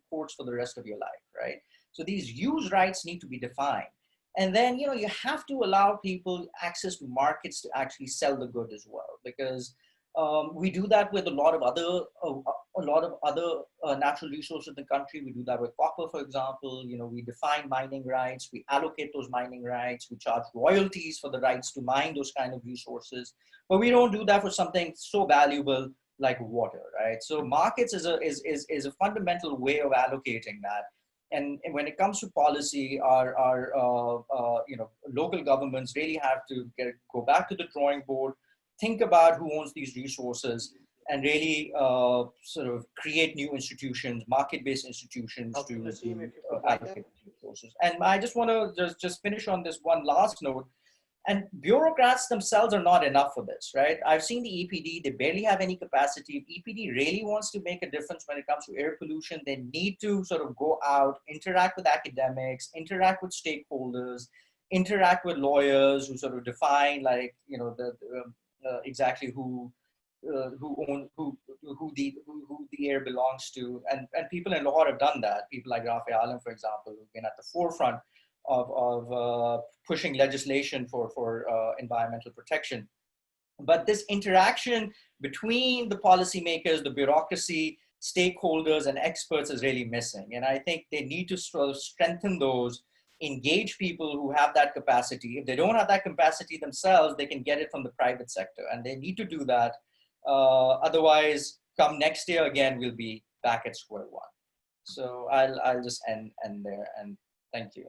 courts for the rest of your life, right? So these use rights need to be defined. And then, you have to allow people access to markets to actually sell the good as well, because we do that with a lot of other natural resources in the country. We do that with copper, for example. We define mining rights, we allocate those mining rights, we charge royalties for the rights to mine those kind of resources, but we don't do that for something so valuable like water, right? So markets is a fundamental way of allocating that. And when it comes to policy, our local governments really have to go back to the drawing board, think about who owns these resources, and really sort of create new institutions, market-based institutions to allocate resources. And I just want to just finish on this one last note. And bureaucrats themselves are not enough for this, right? I've seen the EPD, they barely have any capacity. If EPD really wants to make a difference when it comes to air pollution, they need to sort of go out, interact with academics, interact with stakeholders, interact with lawyers who sort of define, like, exactly who the air belongs to. And people in Lahore have done that. People like Rafi Alam, for example, who've been at the forefront of pushing legislation for environmental protection. But this interaction between the policymakers, the bureaucracy, stakeholders, and experts is really missing. And I think they need to sort of strengthen those, engage people who have that capacity. If they don't have that capacity themselves, they can get it from the private sector, and they need to do that. Otherwise, come next year again, we'll be back at square one. So I'll just end there, and thank you.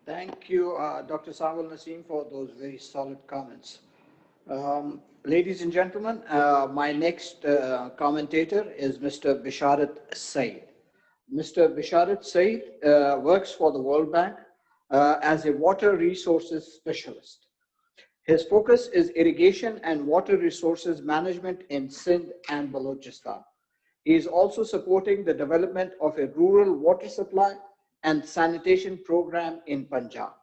Thank you, Dr. Saul Rasheem, for those very solid comments. Ladies and gentlemen, my next commentator is Mr. Bisharat Said. Mr. Bisharat Said works for the World Bank as a water resources specialist. His focus is irrigation and water resources management in Sindh and Balochistan. He is also supporting the development of a rural water supply and sanitation program in Punjab.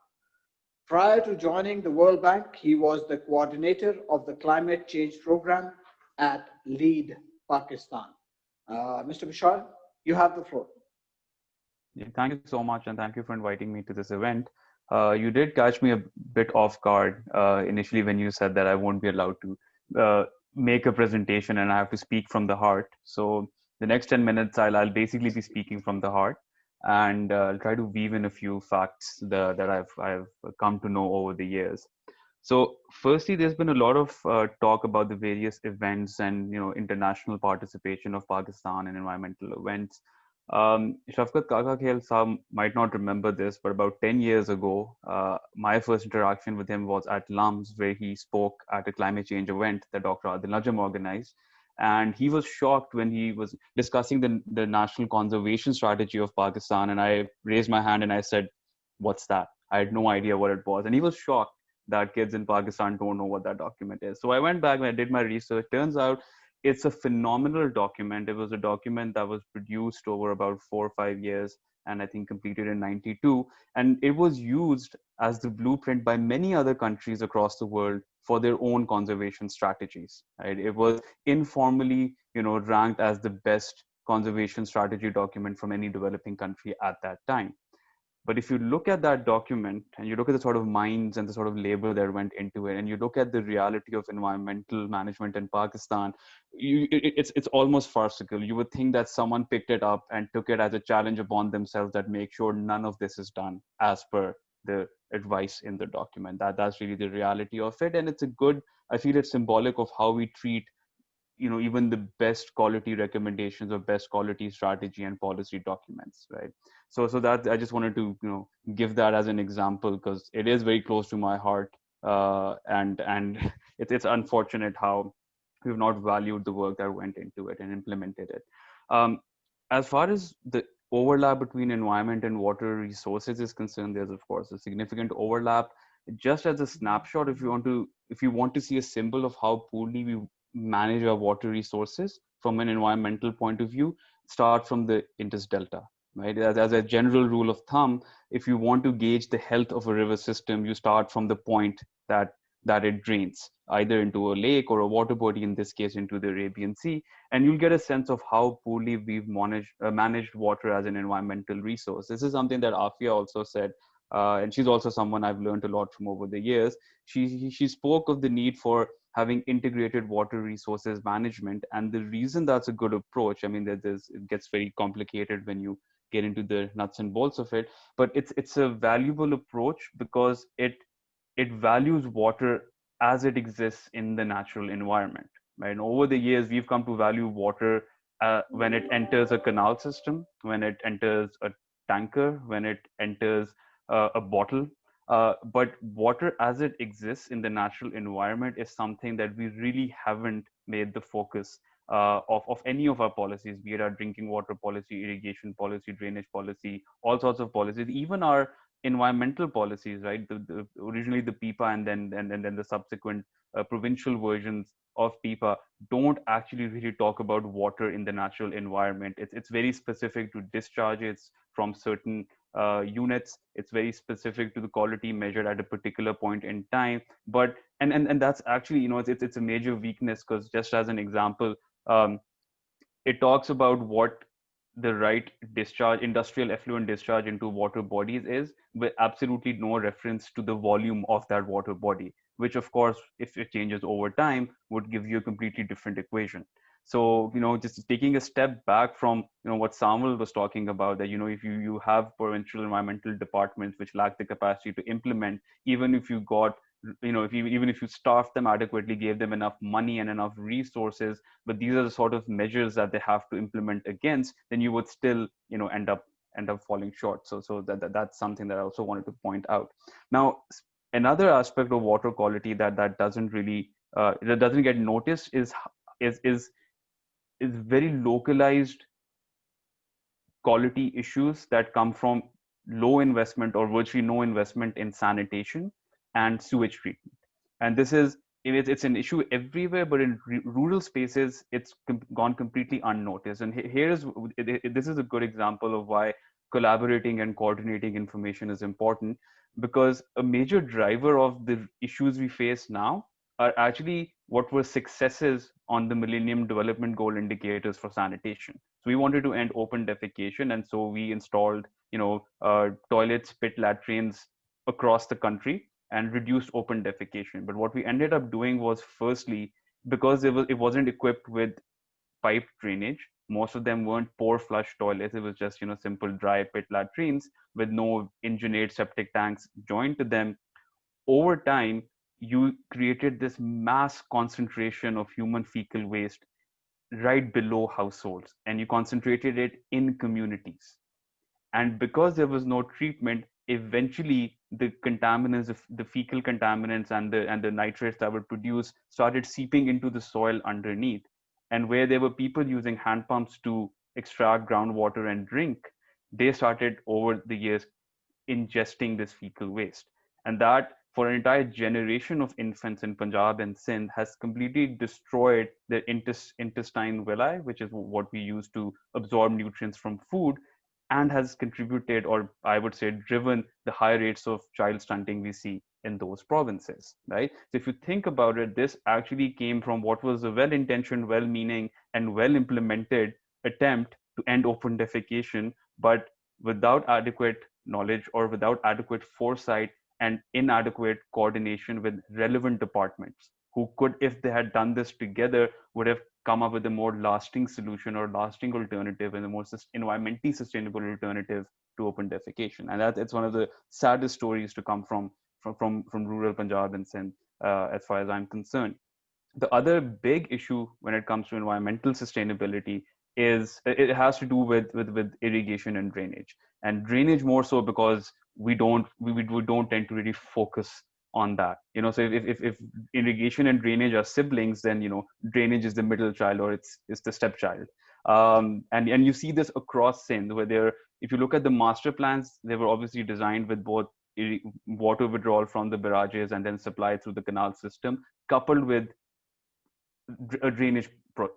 Prior to joining the World Bank, he was the coordinator of the climate change program at LEAD Pakistan. Mr. Bishar, you have the floor. Yeah, thank you so much, and thank you for inviting me to this event. You did catch me a bit off guard initially when you said that I won't be allowed to make a presentation and I have to speak from the heart. So the next 10 minutes, I'll basically be speaking from the heart, and I'll try to weave in a few facts that I've come to know over the years. So firstly, there's been a lot of talk about the various events and international participation of Pakistan in environmental events. Shafkat Kaka Saab might not remember this, but about 10 years ago, my first interaction with him was at LUMS, where he spoke at a climate change event that Dr. Adil Najam organized. And he was shocked when he was discussing the national conservation strategy of Pakistan. And I raised my hand and I said, "What's that?" I had no idea what it was. And he was shocked that kids in Pakistan don't know what that document is. So I went back and I did my research. Turns out it's a phenomenal document. It was a document that was produced over about 4 or 5 years, and I think completed in '92. And it was used as the blueprint by many other countries across the world for their own conservation strategies. Right? It was informally, ranked as the best conservation strategy document from any developing country at that time. But if you look at that document and you look at the sort of minds and the sort of labor that went into it, and you look at the reality of environmental management in Pakistan, it's almost farcical. You would think that someone picked it up and took it as a challenge upon themselves that make sure none of this is done as per the advice in the document. That's really the reality of it. And I feel it's symbolic of how we treat even the best quality recommendations or best quality strategy and policy documents, right? So that I just wanted to give that as an example because it is very close to my heart, and it's unfortunate how we've not valued the work that went into it and implemented it. As far as the overlap between environment and water resources is concerned, there's of course a significant overlap. Just as a snapshot, if you want to see a symbol of how poorly we manage our water resources from an environmental point of view, start from the Indus Delta, right? As a general rule of thumb, if you want to gauge the health of a river system, you start from the point that it drains, either into a lake or a water body, in this case into the Arabian Sea, and you'll get a sense of how poorly we've managed water as an environmental resource. This is something that Afia also said, and she's also someone I've learned a lot from over the years. She spoke of the need for having integrated water resources management, and the reason that's a good approach, I mean, it gets very complicated when you get into the nuts and bolts of it, but it's a valuable approach because it values water as it exists in the natural environment, right? And over the years, we've come to value water when it enters a canal system, when it enters a tanker, when it enters a bottle. But water as it exists in the natural environment is something that we really haven't made the focus of any of our policies, be it our drinking water policy, irrigation policy, drainage policy, all sorts of policies, even our environmental policies, right? Originally the PIPA and then the subsequent provincial versions of PIPA don't actually really talk about water in the natural environment. It's very specific to discharges from certain units. It's very specific to the quality measured at a particular point in time. But and that's actually it's a major weakness because just as an example, it talks about what the right discharge, industrial effluent discharge into water bodies is, with absolutely no reference to the volume of that water body, which of course, if it changes over time, would give you a completely different equation. So, just taking a step back from, what Samuel was talking about, that, if you have provincial environmental departments which lack the capacity to implement, even if you got even if you staffed them adequately, gave them enough money and enough resources, but these are the sort of measures that they have to implement against, then you would still end up falling short. So that's something that I also wanted to point out. Now, another aspect of water quality that doesn't really that doesn't get noticed is very localized quality issues that come from low investment or virtually no investment in sanitation and sewage treatment. And it's an issue everywhere, but in rural spaces, it's gone completely unnoticed. And this is a good example of why collaborating and coordinating information is important, because a major driver of the issues we face now are actually what were successes on the Millennium Development Goal indicators for sanitation. So we wanted to end open defecation, and so we installed, toilets, pit latrines across the country and reduced open defecation. But what we ended up doing was, firstly, because it wasn't equipped with pipe drainage, most of them weren't pore flush toilets. It was just simple dry pit latrines with no engineered septic tanks joined to them. Over time, you created this mass concentration of human fecal waste right below households, and you concentrated it in communities. And because there was no treatment, eventually the contaminants, the fecal contaminants and the nitrates that were produced started seeping into the soil underneath. And where there were people using hand pumps to extract groundwater and drink, they started over the years ingesting this fecal waste. And that, for an entire generation of infants in Punjab and Sindh, has completely destroyed their intestine villi, which is what we use to absorb nutrients from food, and has contributed, or I would say driven, the high rates of child stunting we see in those provinces, right? So if you think about it, this actually came from what was a well-intentioned, well-meaning, and well-implemented attempt to end open defecation, but without adequate knowledge or without adequate foresight and inadequate coordination with relevant departments who could, if they had done this together, would have come up with a more lasting solution or lasting alternative and a more environmentally sustainable alternative to open defecation. And it's one of the saddest stories to come from rural Punjab and Sindh, as far as I'm concerned. The other big issue when it comes to environmental sustainability is it has to do with irrigation and drainage, and drainage more so because we don't tend to really focus on that. So if irrigation and drainage are siblings, then drainage is the middle child, or it's the stepchild. And you see this across Sindh, where if you look at the master plans, they were obviously designed with both water withdrawal from the barrages and then supply through the canal system, coupled with a drainage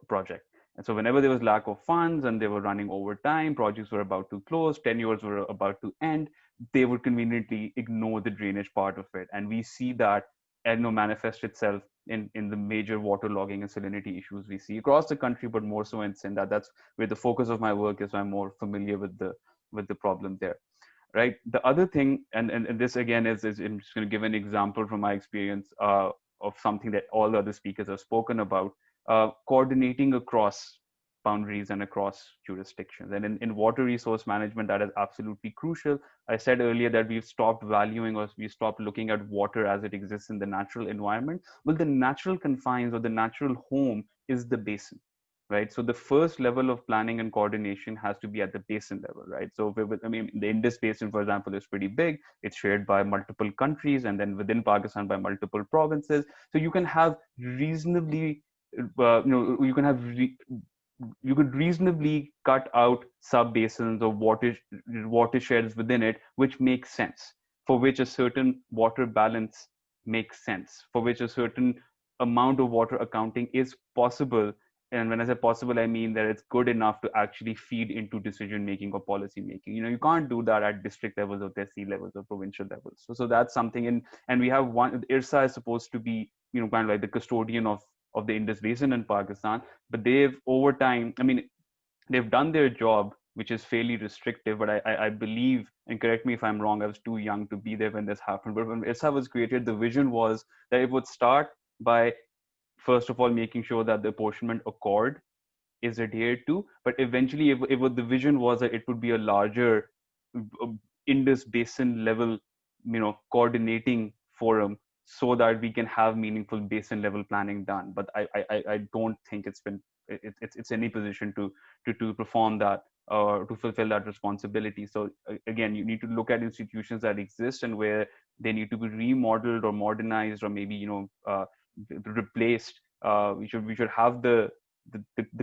project. And so whenever there was lack of funds and they were running over time, projects were about to close, tenures were about to end, they would conveniently ignore the drainage part of it. And we see that manifest itself in the major waterlogging and salinity issues we see across the country, but more so in Sindh. That's where the focus of my work is. So I'm more familiar with the problem there. Right. The other thing, and this again is I'm just going to give an example from my experience of something that all the other speakers have spoken about, coordinating across boundaries and across jurisdictions. And in water resource management, that is absolutely crucial. I said earlier that we've stopped valuing, or we stopped looking at water as it exists in the natural environment. Well, the natural confines or the natural home is the basin. Right. So the first level of planning and coordination has to be at the basin level, right? So the Indus Basin, for example, is pretty big. It's shared by multiple countries, and then within Pakistan by multiple provinces. So you can have reasonably, you can have you could reasonably cut out sub basins or watersheds within it, which makes sense, for which a certain water balance makes sense, for which a certain amount of water accounting is possible. And when I say possible, I mean that it's good enough to actually feed into decision making or policy making. You can't do that at district levels or tehsil levels or provincial levels. So that's something. And we have IRSA is supposed to be kind of like the custodian of the Indus Basin in Pakistan, but they've over time, they've done their job, which is fairly restrictive. But I believe, and correct me if I'm wrong, I was too young to be there when this happened. But when IRSA was created, the vision was that it would start by, first of all, making sure that the apportionment accord is adhered to, but eventually the vision was that it would be a larger Indus Basin level, coordinating forum, so that we can have meaningful basin level planning done. But I don't think it's any position to perform that or to fulfill that responsibility. So again, you need to look at institutions that exist and where they need to be remodeled or modernized, or maybe replaced. We should have the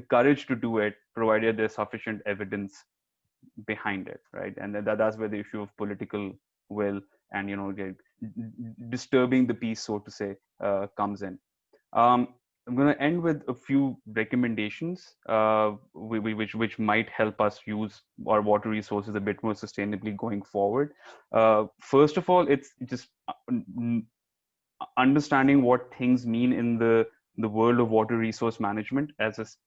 courage to do it, provided there's sufficient evidence behind it, right? And that's where the issue of political will and disturbing the peace, so to say, comes in. I'm going to end with a few recommendations which might help us use our water resources a bit more sustainably going forward. First of all, it's just understanding what things mean in the world of water resource management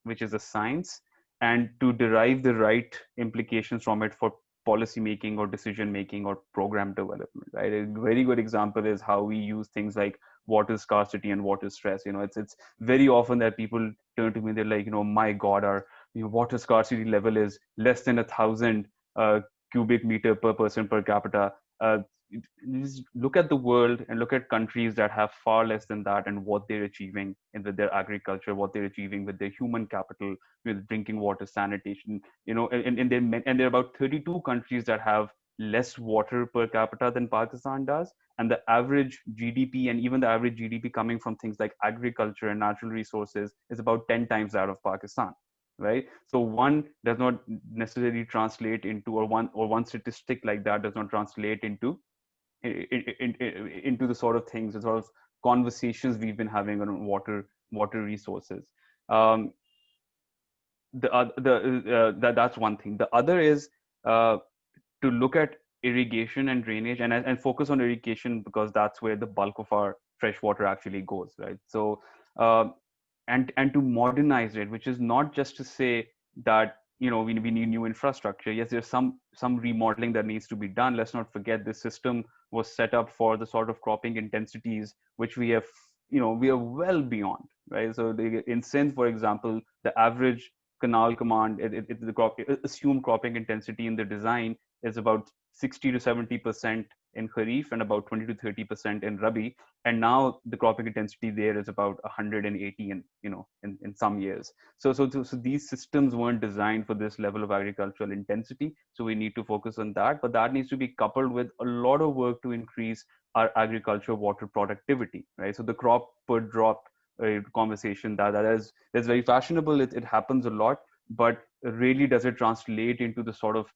which is a science, and to derive the right implications from it for policy making or decision making or program development, right? A very good example is how we use things like water scarcity and water stress. It's very often that people turn to me, they're like, my God, our water scarcity level is less than 1,000 cubic meter per person per capita. Just look at the world and look at countries that have far less than that, and what they're achieving with their agriculture, what they're achieving with their human capital, with drinking water, sanitation. And there are about 32 countries that have less water per capita than Pakistan does, and the average GDP, and even the average GDP coming from things like agriculture and natural resources, is about 10 times that of Pakistan. Right. So one does not necessarily translate into, or one statistic like that does not translate into the sort of things, the sort of conversations we've been having on water resources. That's one thing. The other is to look at irrigation and drainage, and focus on irrigation because that's where the bulk of our fresh water actually goes, right? So and to modernize it, which is not just to say that we need new infrastructure. Yes, there's some remodeling that needs to be done. Let's not forget this system was set up for the sort of cropping intensities which we have, we are well beyond, right? So in Sindh, for example, the average canal command, assumed cropping intensity in the design is about 60 to 70% in Kharif and about 20 to 30% in Rabi. And now the cropping intensity there is about 180 in some years. So these systems weren't designed for this level of agricultural intensity. So we need to focus on that, but that needs to be coupled with a lot of work to increase our agriculture water productivity, right? So the crop per drop conversation that's very fashionable. It happens a lot, but really does it translate into the sort of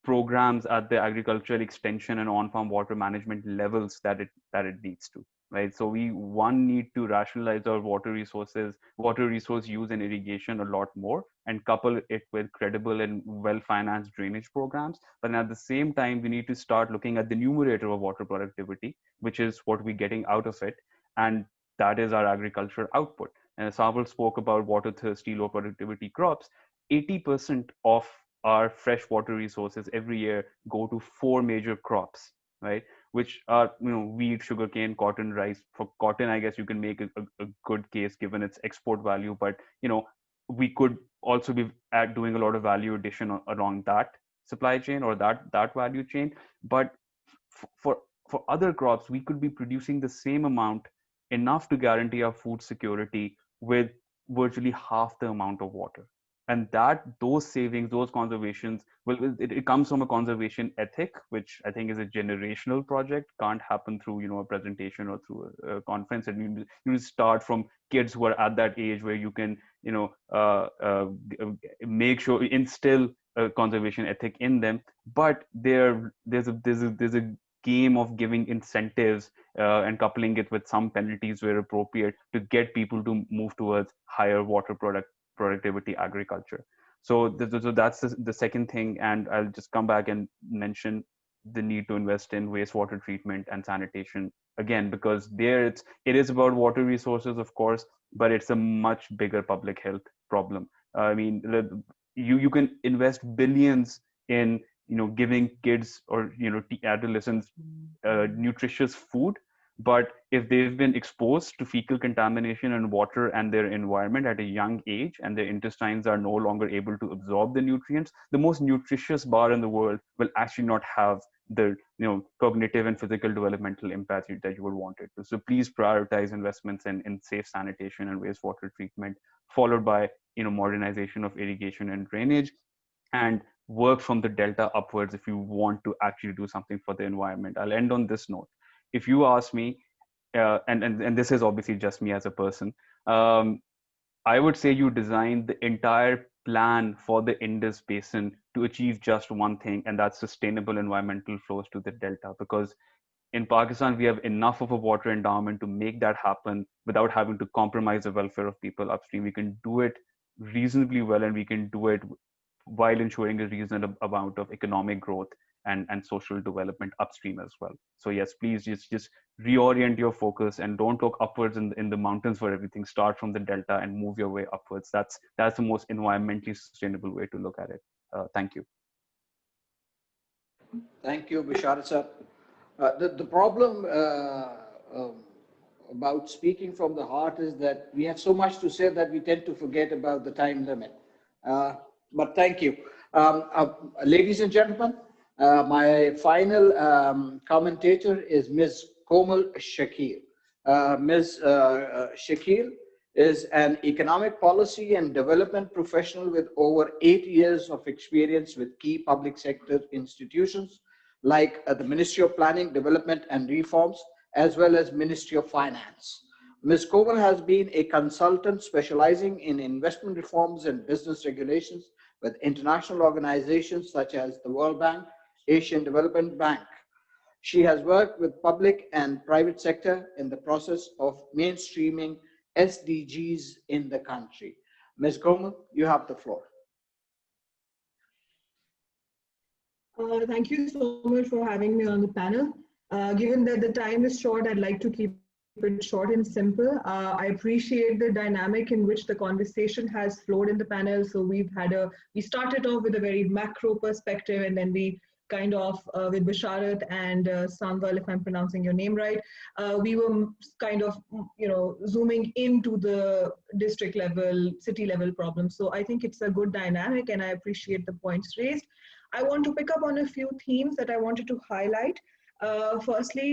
programs at the agricultural extension and on-farm water management levels that it needs to, right? So we need to rationalize our water resource use and irrigation a lot more, and couple it with credible and well-financed drainage programs. But at the same time, we need to start looking at the numerator of water productivity, which is what we're getting out of it, and that is our agriculture output. And Saul spoke about water-thirsty, low productivity crops. 80% of our freshwater resources every year go to 4 major crops, right? Which are wheat, sugarcane, cotton, rice. For cotton, I guess you can make a good case given its export value, but we could also be doing a lot of value addition along that supply chain or that value chain. But for other crops, we could be producing the same amount, enough to guarantee our food security, with virtually half the amount of water. And those savings, those conservations, it comes from a conservation ethic, which I think is a generational project. Can't happen through a presentation or through a conference. And you start from kids who are at that age where you can make sure instill a conservation ethic in them. But there's a game of giving incentives and coupling it with some penalties where appropriate to get people to move towards higher water productivity agriculture. So that's the second thing. And I'll just come back and mention the need to invest in wastewater treatment and sanitation again, because it is about water resources, of course, but it's a much bigger public health problem. I mean, you can invest billions in giving kids or adolescents nutritious food, but if they've been exposed to fecal contamination in water and their environment at a young age, and their intestines are no longer able to absorb the nutrients, the most nutritious bar in the world will actually not have the cognitive and physical developmental impact that you would want it to. So please prioritize investments in safe sanitation and wastewater treatment, followed by modernization of irrigation and drainage, and work from the delta upwards if you want to actually do something for the environment. I'll end on this note. If you ask me, and this is obviously just me as a person, I would say you design the entire plan for the Indus Basin to achieve just one thing, and that's sustainable environmental flows to the delta. Because in Pakistan, we have enough of a water endowment to make that happen without having to compromise the welfare of people upstream. We can do it reasonably well, and we can do it while ensuring a reasonable amount of economic growth and social development upstream as well. So yes, please just reorient your focus and don't look upwards in the mountains for everything. Start from the delta and move your way upwards. That's the most environmentally sustainable way to look at it. Thank you. Thank you, Bisharat sir. The problem about speaking from the heart is that we have so much to say that we tend to forget about the time limit. But thank you. Ladies and gentlemen, my final commentator is Ms. Komal Shakil. Ms. Shakil is an economic policy and development professional with over 8 years of experience with key public sector institutions like the Ministry of Planning, Development and Reforms, as well as Ministry of Finance. Ms. Komal has been a consultant specializing in investment reforms and business regulations with international organizations such as the World Bank, Asian Development Bank. She has worked with public and private sector in the process of mainstreaming SDGs in the country. Ms. Komal, you have the floor. Thank you so much for having me on the panel. Given that the time is short, I'd like to keep it short and simple. I appreciate the dynamic in which the conversation has flowed in the panel. So we started off with a very macro perspective, and then we kind of with Basharat and Sanwal, if I'm pronouncing your name right, we were kind of, zooming into the district level, city level problems. So I think it's a good dynamic and I appreciate the points raised. I want to pick up on a few themes that I wanted to highlight. Firstly,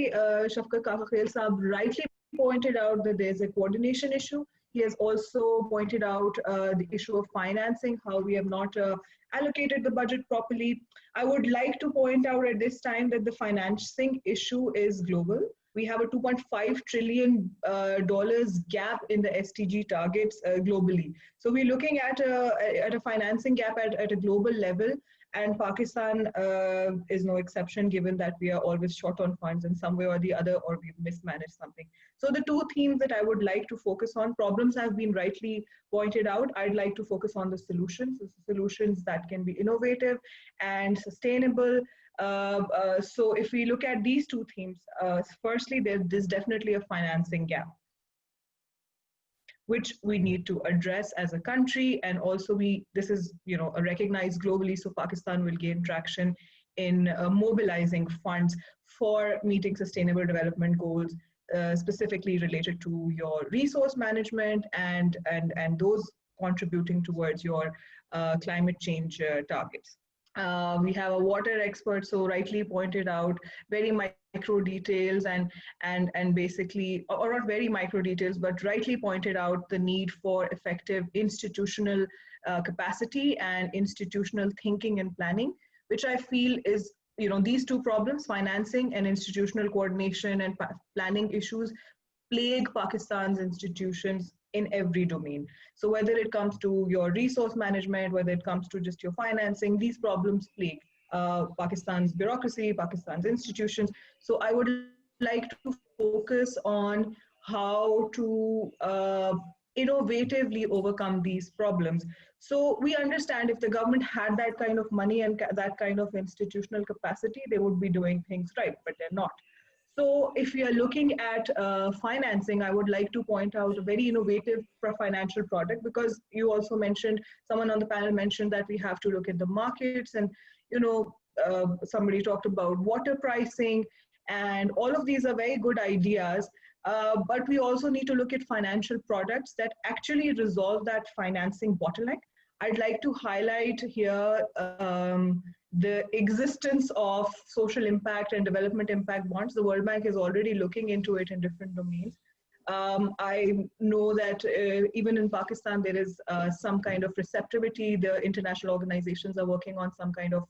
Shafqat Kakakhail Saab rightly pointed out that there's a coordination issue. He has also pointed out the issue of financing, how we have not allocated the budget properly. I would like to point out at this time that the financing issue is global. We have a $2.5 trillion gap in the SDG targets globally. So we're looking at a financing gap at a global level, and Pakistan is no exception, given that we are always short on funds in some way or the other, or we've mismanaged something. So the two themes that I would like to focus on, problems have been rightly pointed out. I'd like to focus on the solutions that can be innovative and sustainable. So if we look at these two themes, firstly, there's definitely a financing gap, which we need to address as a country. And also this is recognized globally, so Pakistan will gain traction in mobilizing funds for meeting sustainable development goals, specifically related to your resource management and those contributing towards your climate change targets. We have a water expert, so rightly pointed out very micro details and basically, or not very micro details, but rightly pointed out the need for effective institutional capacity and institutional thinking and planning, which I feel is, these two problems, financing and institutional coordination and planning issues, plague Pakistan's institutions in every domain. So whether it comes to your resource management, whether it comes to just your financing, these problems plague Pakistan's bureaucracy, Pakistan's institutions. So I would like to focus on how to innovatively overcome these problems. So we understand if the government had that kind of money and that kind of institutional capacity, they would be doing things right, but they're not. So if we are looking at financing, I would like to point out a very innovative financial product, because you also mentioned, someone on the panel mentioned that we have to look at the markets, and somebody talked about water pricing, and all of these are very good ideas. But we also need to look at financial products that actually resolve that financing bottleneck. I'd like to highlight here the existence of social impact and development impact bonds. The World Bank is already looking into it in different domains. I know that even in Pakistan, there is some kind of receptivity. The international organizations are working on some kind of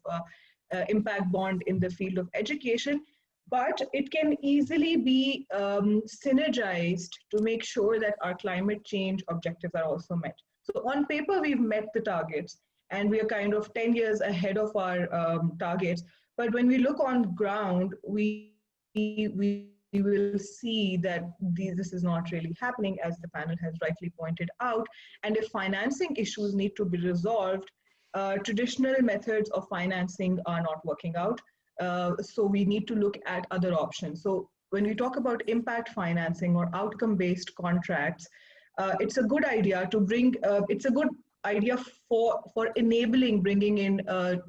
impact bond in the field of education, but it can easily be synergized to make sure that our climate change objectives are also met. So on paper, we've met the targets, and we are kind of 10 years ahead of our targets. But when we look on ground, we will see that this is not really happening, as the panel has rightly pointed out. And if financing issues need to be resolved, traditional methods of financing are not working out. So we need to look at other options. So when we talk about impact financing or outcome-based contracts, it's a good idea to bring, it's a good idea for enabling bringing in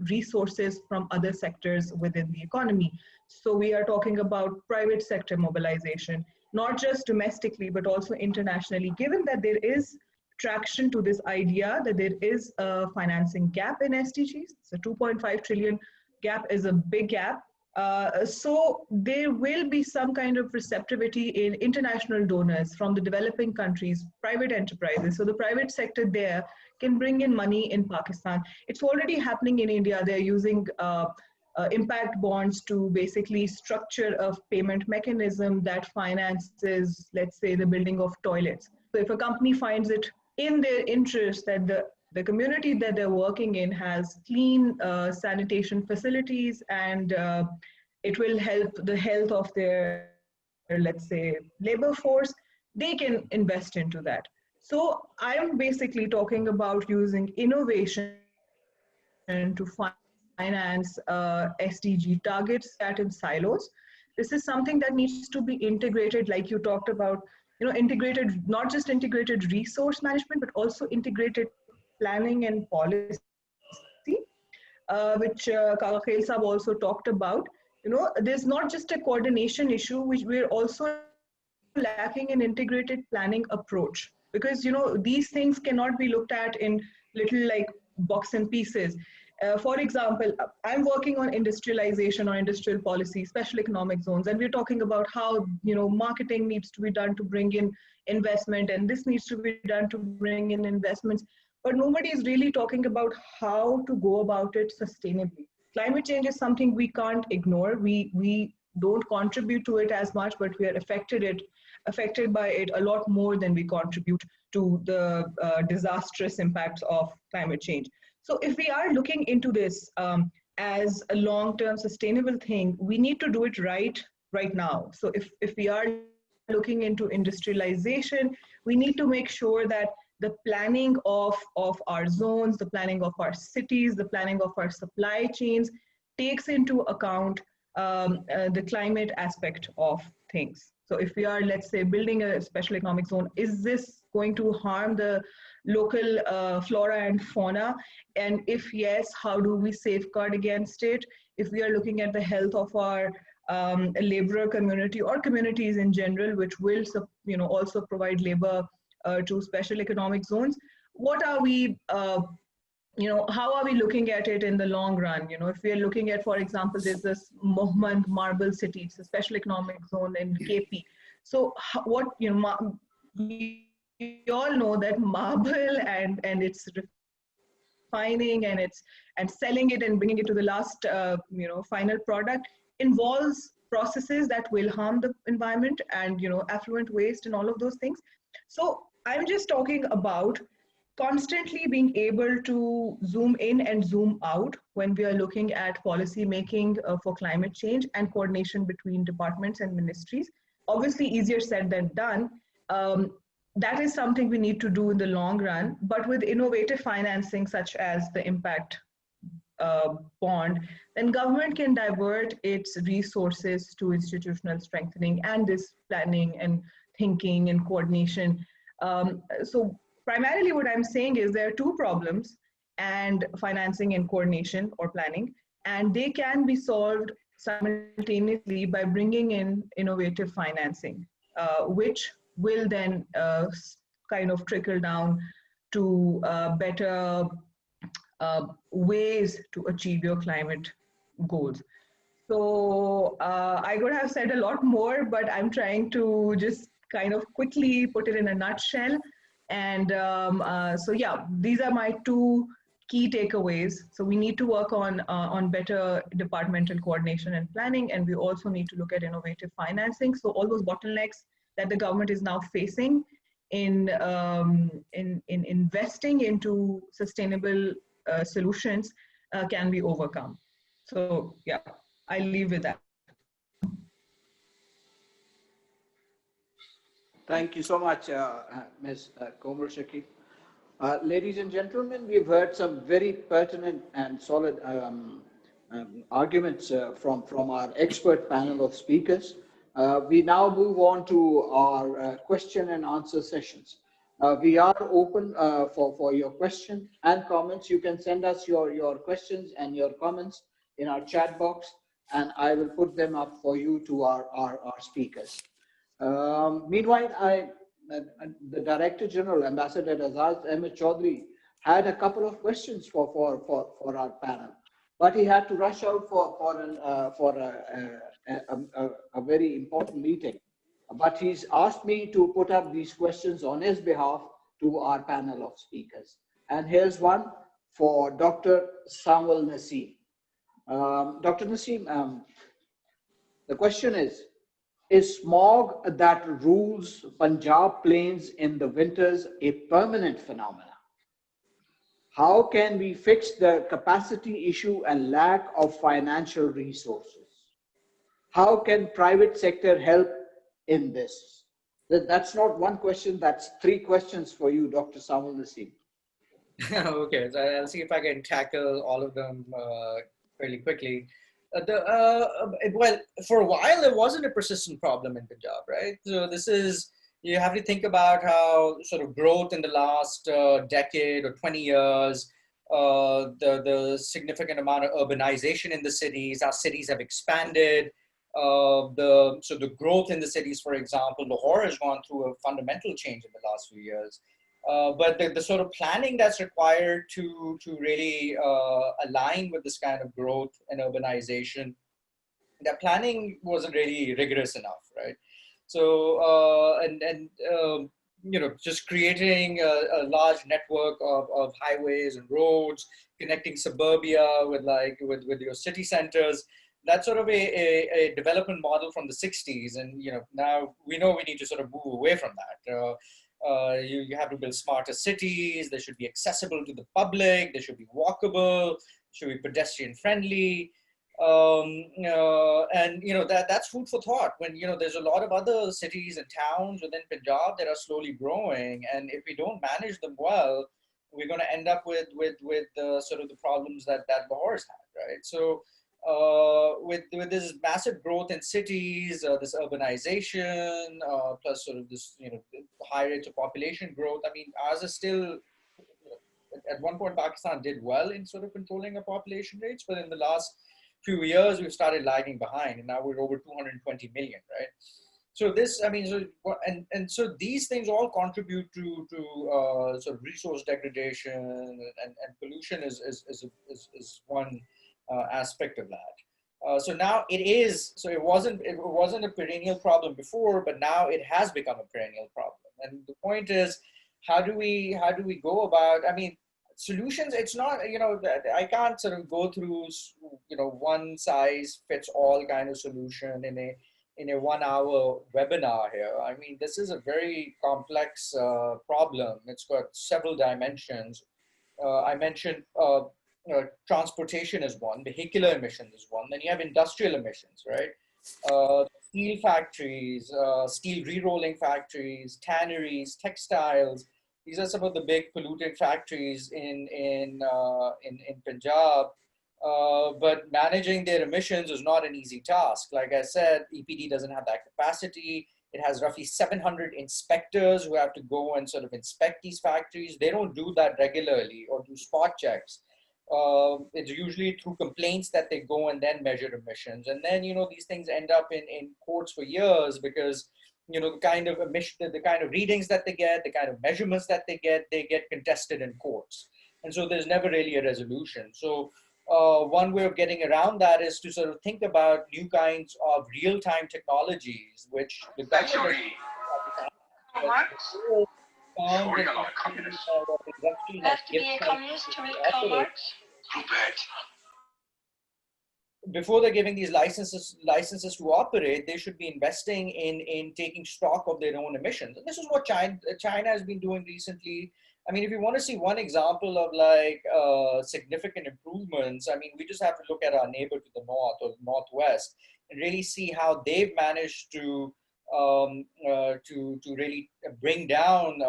resources from other sectors within the economy. So we are talking about private sector mobilization, not just domestically, but also internationally, given that there is traction to this idea that there is a financing gap in SDGs. So 2.5 trillion gap is a big gap. So there will be some kind of receptivity in international donors from the developing countries, private enterprises. So the private sector there can bring in money in Pakistan. It's already happening in India. They're using impact bonds to basically structure a payment mechanism that finances, let's say, the building of toilets. So if a company finds it in their interest that the community that they're working in has clean sanitation facilities, and it will help the health of their, let's say, labor force, they can invest into that. So I'm basically talking about using innovation to finance SDG targets that in silos. This is something that needs to be integrated, like you talked about, integrated, not just integrated resource management, but also integrated planning and policy. which Kaka Khail Saab also talked about. There's not just a coordination issue, which we're also lacking an integrated planning approach, because these things cannot be looked at in little like box and pieces. For example, I'm working on industrialization or industrial policy, special economic zones, and we're talking about how marketing needs to be done to bring in investment, and this needs to be done to bring in investments. But nobody is really talking about how to go about it sustainably. Climate change is something we can't ignore. We don't contribute to it as much, but we are affected by it a lot more than we contribute to the disastrous impacts of climate change. So if we are looking into this as a long-term sustainable thing, we need to do it right now. So if we are looking into industrialization, we need to make sure that the planning of our zones, the planning of our cities, the planning of our supply chains takes into account the climate aspect of things. So if we are, let's say, building a special economic zone, is this going to harm the local flora and fauna? And if yes, how do we safeguard against it? If we are looking at the health of our laborer community or communities in general, which will also provide labor to special economic zones, what are we how are we looking at it in the long run? If we are looking at, for example, there's this Mohmand Marble City, it's a special economic zone in KP. So we all know that marble and its refining and selling it and bringing it to the last final product involves processes that will harm the environment and affluent waste and all of those things. So I'm just talking about constantly being able to zoom in and zoom out when we are looking at policy making for climate change and coordination between departments and ministries. Obviously, easier said than done. That is something we need to do in the long run, but with innovative financing such as the impact bond, then government can divert its resources to institutional strengthening and this planning and thinking and coordination. So primarily what I'm saying is there are two problems, and financing and coordination or planning, and they can be solved simultaneously by bringing in innovative financing, which will then kind of trickle down to better ways to achieve your climate goals. So I could have said a lot more, but I'm trying to just kind of quickly put it in a nutshell. And so yeah, these are my two key takeaways. So we need to work on better departmental coordination and planning, and we also need to look at innovative financing. So all those bottlenecks that the government is now facing in investing into sustainable solutions can be overcome. So yeah, I'll leave with that. Thank you so much, Ms. Komal Shakib. Ladies and gentlemen, we've heard some very pertinent and solid arguments from our expert panel of speakers. We now move on to our question and answer sessions. We are open for your questions and comments. You can send us your questions and your comments in our chat box, and I will put them up for you to our speakers. Meanwhile, the Director General, Ambassador Azaz Ahmed Chaudhry, had a couple of questions for our panel, but he had to rush out for a very important meeting. But he's asked me to put up these questions on his behalf to our panel of speakers. And here's one for Dr. Samuel Nassim. Dr. Nassim, the question is smog that rules Punjab plains in the winters a permanent phenomenon? How can we fix the capacity issue and lack of financial resources? How can private sector help in this? That's not one question, that's three questions for you, Dr. Samuel Nassim. Okay, so I'll see if I can tackle all of them fairly quickly. Well, for a while, it wasn't a persistent problem in Punjab, right? So this is, you have to think about how sort of growth in the last decade or 20 years the significant amount of urbanization in the cities. Our cities have expanded. So the growth in the cities, for example, Lahore has gone through a fundamental change in the last few years. But the sort of planning that's required to really align with this kind of growth and urbanization, that planning wasn't really rigorous enough, right? So you know, just creating a large network of highways and roads connecting suburbia with with your city centers. That's sort of a development model from the 60s, and you know, now we know we need to sort of move away from that. You have to build smarter cities. They should be accessible to the public. They should be walkable. Should be pedestrian friendly. And you know, that's food for thought. When you know, there's a lot of other cities and towns within Punjab that are slowly growing, and if we don't manage them well, we're going to end up with sort of the problems that Lahore's had, right? So with this massive growth in cities, this urbanization, plus sort of this, you know, high rates of population growth. I mean, ours is still, at one point Pakistan did well in sort of controlling our population rates, but in the last few years we've started lagging behind, and now we're over 220 million, right? So this, I mean, so, and so these things all contribute to sort of resource degradation, and pollution is one aspect of that. So now it is, so it wasn't a perennial problem before, but now it has become a perennial problem. And the point is, how do we go about, I mean, solutions, it's not, you know, I can't sort of go through, you know, one size fits all kind of solution in a 1 hour webinar here. I mean, this is a very complex problem. It's got several dimensions. I mentioned transportation is one, vehicular emissions is one, then you have industrial emissions, right? Steel factories, steel re-rolling factories, tanneries, textiles. These are some of the big polluted factories in Punjab. But managing their emissions is not an easy task. Like I said, EPD doesn't have that capacity. It has roughly 700 inspectors who have to go and sort of inspect these factories. They don't do that regularly or do spot checks. It's usually through complaints that they go and then measure emissions. And then, you know, these things end up in courts for years because, you know, the kind of emission, the kind of readings that they get, the kind of measurements that they get contested in courts. And so there's never really a resolution. So one way of getting around that is to sort of think about new kinds of real-time technologies, which the government found You're a lot of communists. You have to be a communist to read Karl Marx? You bet. Before they're giving these licenses to operate, they should be investing in taking stock of their own emissions. And this is what China has been doing recently. I mean, if you want to see one example of like significant improvements, I mean, we just have to look at our neighbor to the north or northwest and really see how they've managed to really bring down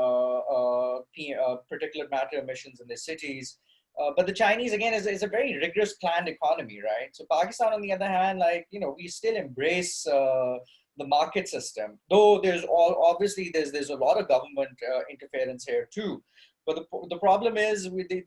particulate matter emissions in their cities. But the Chinese, again, is a very rigorous planned economy, right? So Pakistan, on the other hand, like, you know, we still embrace the market system, though obviously there's a lot of government interference here too. But the problem is with the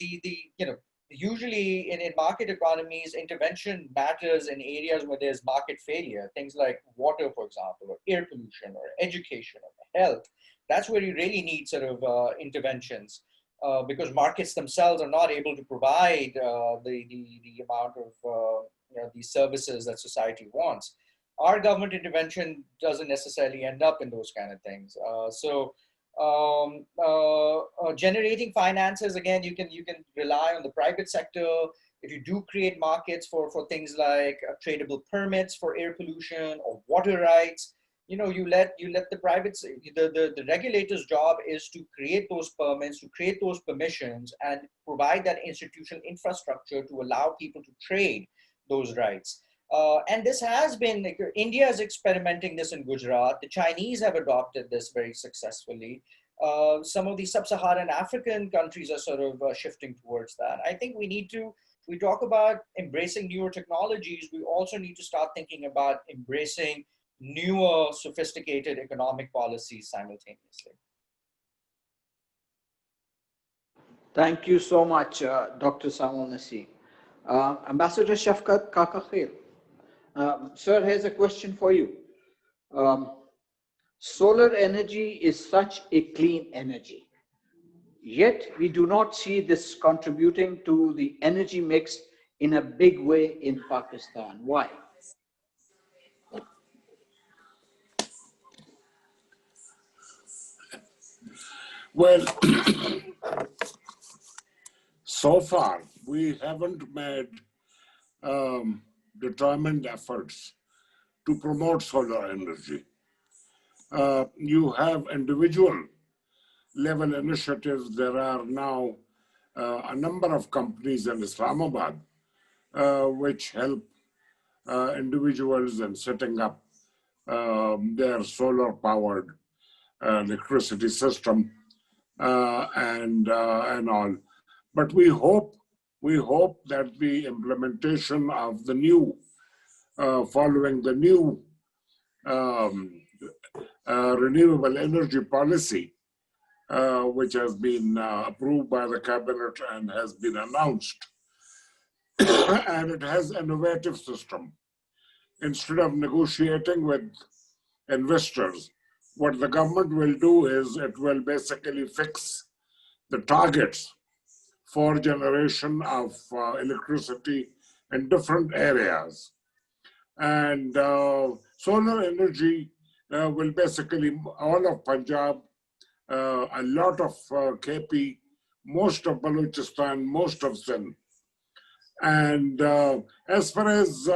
you know, usually in market economies, intervention matters in areas where there's market failure, things like water, for example, or air pollution, or education, or health. That's where you really need sort of interventions. Because markets themselves are not able to provide the amount of you know, these services that society wants. Our government intervention doesn't necessarily end up in those kind of things. Generating finances, again, you can rely on the private sector. If you do create markets for things like tradable permits for air pollution or water rights, you know, you let the private, the regulator's job is to create those permits, to create those permissions, and provide that institutional infrastructure to allow people to trade those rights. And this has been, like, India is experimenting this in Gujarat. The Chinese have adopted this very successfully. Some of the sub-Saharan African countries are sort of shifting towards that. I think we talk about embracing newer technologies. We also need to start thinking about embracing newer, sophisticated economic policies simultaneously. Thank you so much, Dr. Saul Rasheem. Ambassador Shafkat Kakakil, sir, here's a question for you. Solar energy is such a clean energy, yet we do not see this contributing to the energy mix in a big way in Pakistan. Why? Well, so far, we haven't made determined efforts to promote solar energy. You have individual level initiatives. There are now a number of companies in Islamabad which help individuals in setting up their solar powered electricity system and all. But we hope that the implementation of the new, following the new renewable energy policy, which has been approved by the cabinet and has been announced, and it has an innovative system. Instead of negotiating with investors, what the government will do is it will basically fix the targets for generation of electricity in different areas. And solar energy will basically, all of Punjab, a lot of KP, most of Balochistan, most of Sindh. And as far as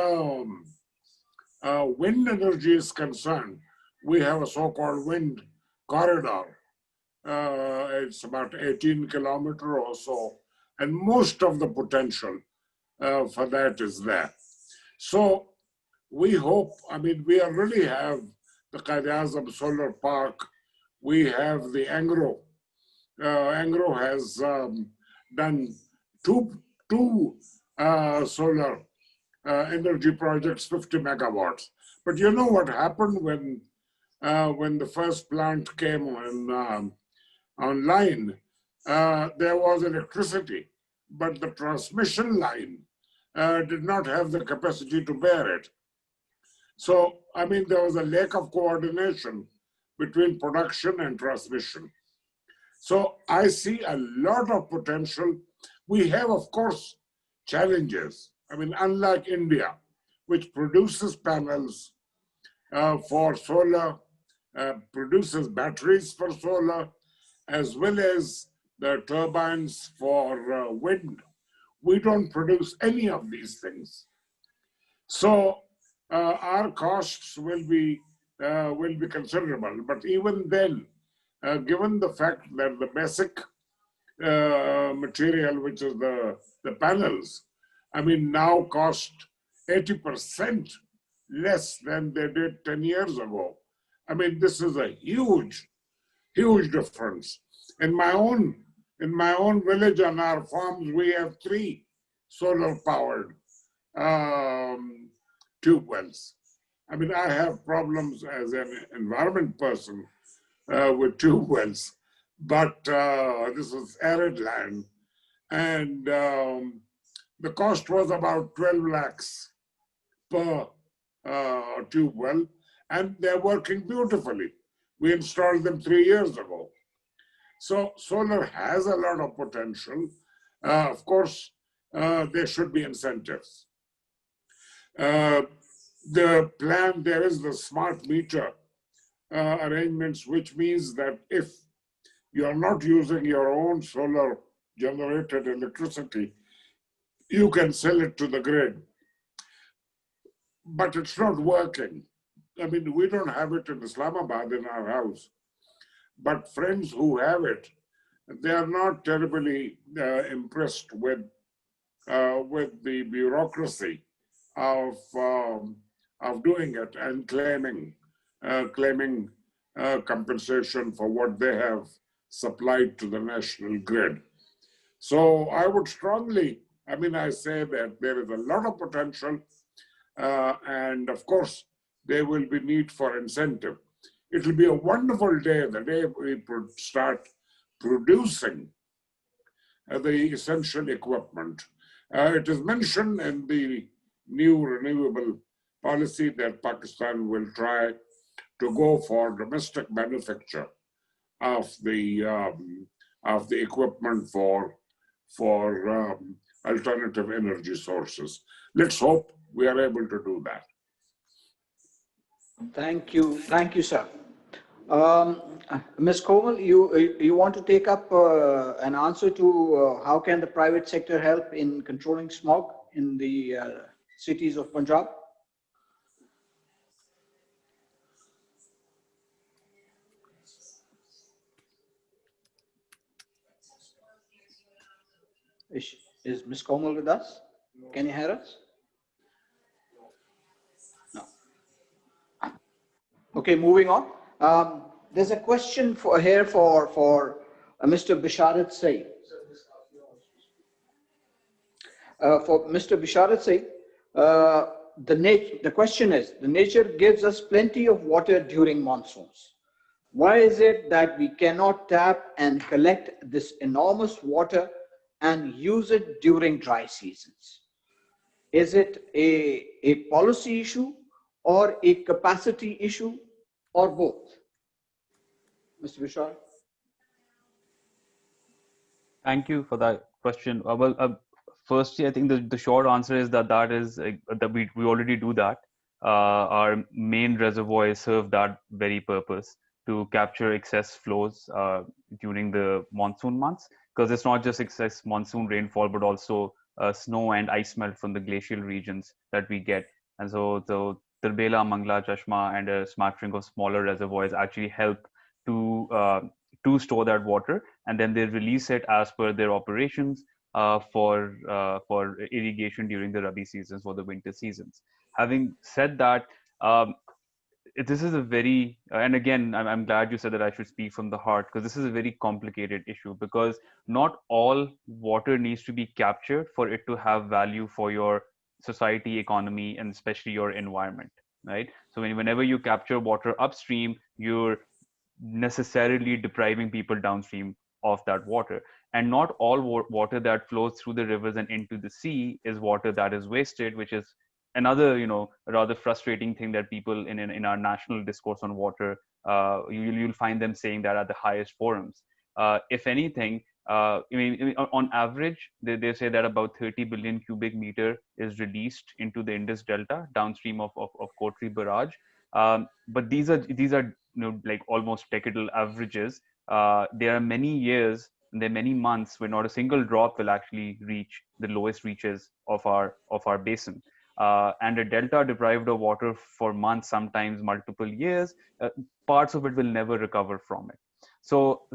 wind energy is concerned, we have a so-called wind corridor. It's about 18 kilometers or so, and most of the potential for that is there. So we hope, I mean, we already have the Qaid-e-Azam Solar Park. We have the Angro. Angro has done two solar energy projects, 50 megawatts. But you know what happened when the first plant came online? There was electricity, but the transmission line did not have the capacity to bear it. So, I mean, there was a lack of coordination between production and transmission. So I see a lot of potential. We have, of course, challenges. I mean, unlike India, which produces panels for solar, produces batteries for solar, as well as the turbines for wind, we don't produce any of these things. So our costs will be considerable. But even then, given the fact that the basic material, which is the panels, I mean, now cost 80% less than they did 10 years ago. I mean, this is a huge difference. In my own village on our farms, we have 3 solar-powered tube wells. I mean, I have problems as an environment person with tube wells, but this is arid land, and the cost was about 12 lakhs per tube well, and they're working beautifully. We installed them 3 years ago. So solar has a lot of potential. Of course, there should be incentives. The plan, there is the smart meter arrangements, which means that if you are not using your own solar generated electricity, you can sell it to the grid. But it's not working. I mean, we don't have it in Islamabad in our house, but friends who have it, they are not terribly impressed with the bureaucracy of doing it and claiming compensation for what they have supplied to the national grid. So I would strongly, I mean, I say that there is a lot of potential, and of course, there will be need for incentive. It will be a wonderful day, the day we start producing the essential equipment. It is mentioned in the new renewable policy that Pakistan will try to go for domestic manufacture of the equipment for alternative energy sources. Let's hope we are able to do that. Thank you, sir. Ms. Komal, you want to take up an answer to how can the private sector help in controlling smog in the cities of Punjab? Is Ms. Komal with us? Can you hear us? No. Okay, moving on. There's a question for Mr. Bisharat Saeed. For Mr. Bisharat Saeed, the question is, the nature gives us plenty of water during monsoons. Why is it that we cannot tap and collect this enormous water and use it during dry seasons? Is it a policy issue or a capacity issue or both? Mr. Bishar? Thank you for that question. Firstly, I think the short answer is that that we already do that. Our main reservoirs serve that very purpose, to capture excess flows during the monsoon months, because it's not just excess monsoon rainfall, but also snow and ice melt from the glacial regions that we get. And so the Tirbela, Mangla, Chashma, and a smattering of smaller reservoirs actually help to store that water, and then they release it as per their operations for irrigation during the Rabi seasons, for the winter seasons. Having said that, this is a very, and again, I'm glad you said that I should speak from the heart, because this is a very complicated issue, because not all water needs to be captured for it to have value for your society, economy, and especially your environment, right? So whenever you capture water upstream, you're necessarily depriving people downstream of that water. And not all water that flows through the rivers and into the sea is water that is wasted, which is another, rather frustrating thing that people in our national discourse on water, you'll find them saying that at the highest forums. If anything, on average, they say that about 30 billion cubic meter is released into the Indus Delta downstream of Kotri Barrage. But these are like almost decadal averages. There are many years and there are many months where not a single drop will actually reach the lowest reaches of our basin. And a delta deprived of water for months, sometimes multiple years, parts of it will never recover from it. So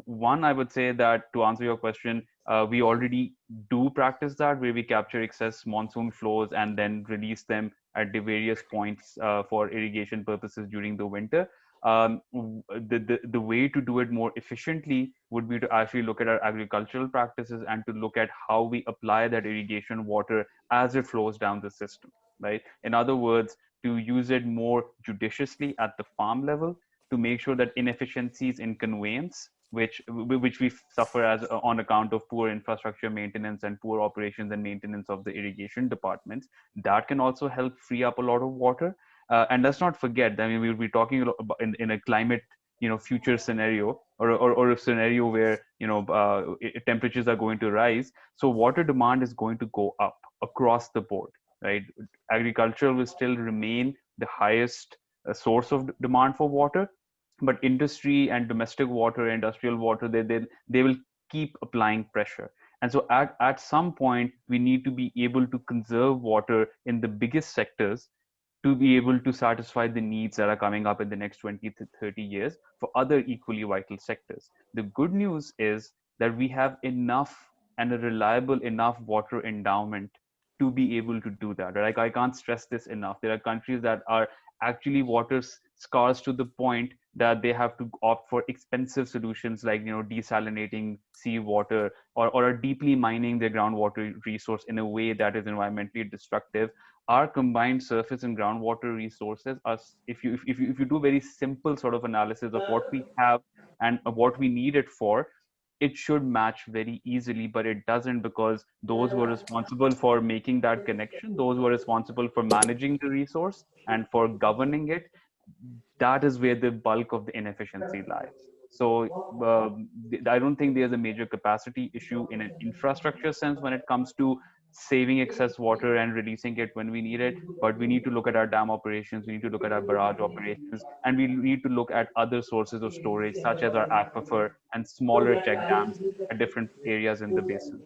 one, I would say that to answer your question, we already do practice that, where we capture excess monsoon flows and then release them at the various points for irrigation purposes during the winter. The way to do it more efficiently would be to actually look at our agricultural practices and to look at how we apply that irrigation water as it flows down the system, right? In other words, to use it more judiciously at the farm level, to make sure that inefficiencies in conveyance, which we suffer as on account of poor infrastructure maintenance and poor operations and maintenance of the irrigation departments, that can also help free up a lot of water. And let's not forget, I mean, we'll be talking about in a climate, future scenario, or a scenario where, temperatures are going to rise. So water demand is going to go up across the board, right? Agriculture will still remain the highest source of demand for water, but industry and domestic water, industrial water, they will keep applying pressure. And so at some point, we need to be able to conserve water in the biggest sectors to be able to satisfy the needs that are coming up in the next 20 to 30 years for other equally vital sectors. The good news is that we have enough and a reliable enough water endowment to be able to do that. Like, I can't stress this enough. There are countries that are actually water scarce to the point that they have to opt for expensive solutions like, desalinating seawater, or are deeply mining their groundwater resource in a way that is environmentally destructive. Our combined surface and groundwater resources are, if you do very simple sort of analysis of what we have and what we need it for, it should match very easily, but it doesn't, because those who are responsible for making that connection, those who are responsible for managing the resource and for governing it, that is where the bulk of the inefficiency lies. So I don't think there's a major capacity issue in an infrastructure sense when it comes to saving excess water and releasing it when we need it. But we need to look at our dam operations, we need to look at our barrage operations, and we need to look at other sources of storage, such as our aquifer and smaller check dams at different areas in the basin.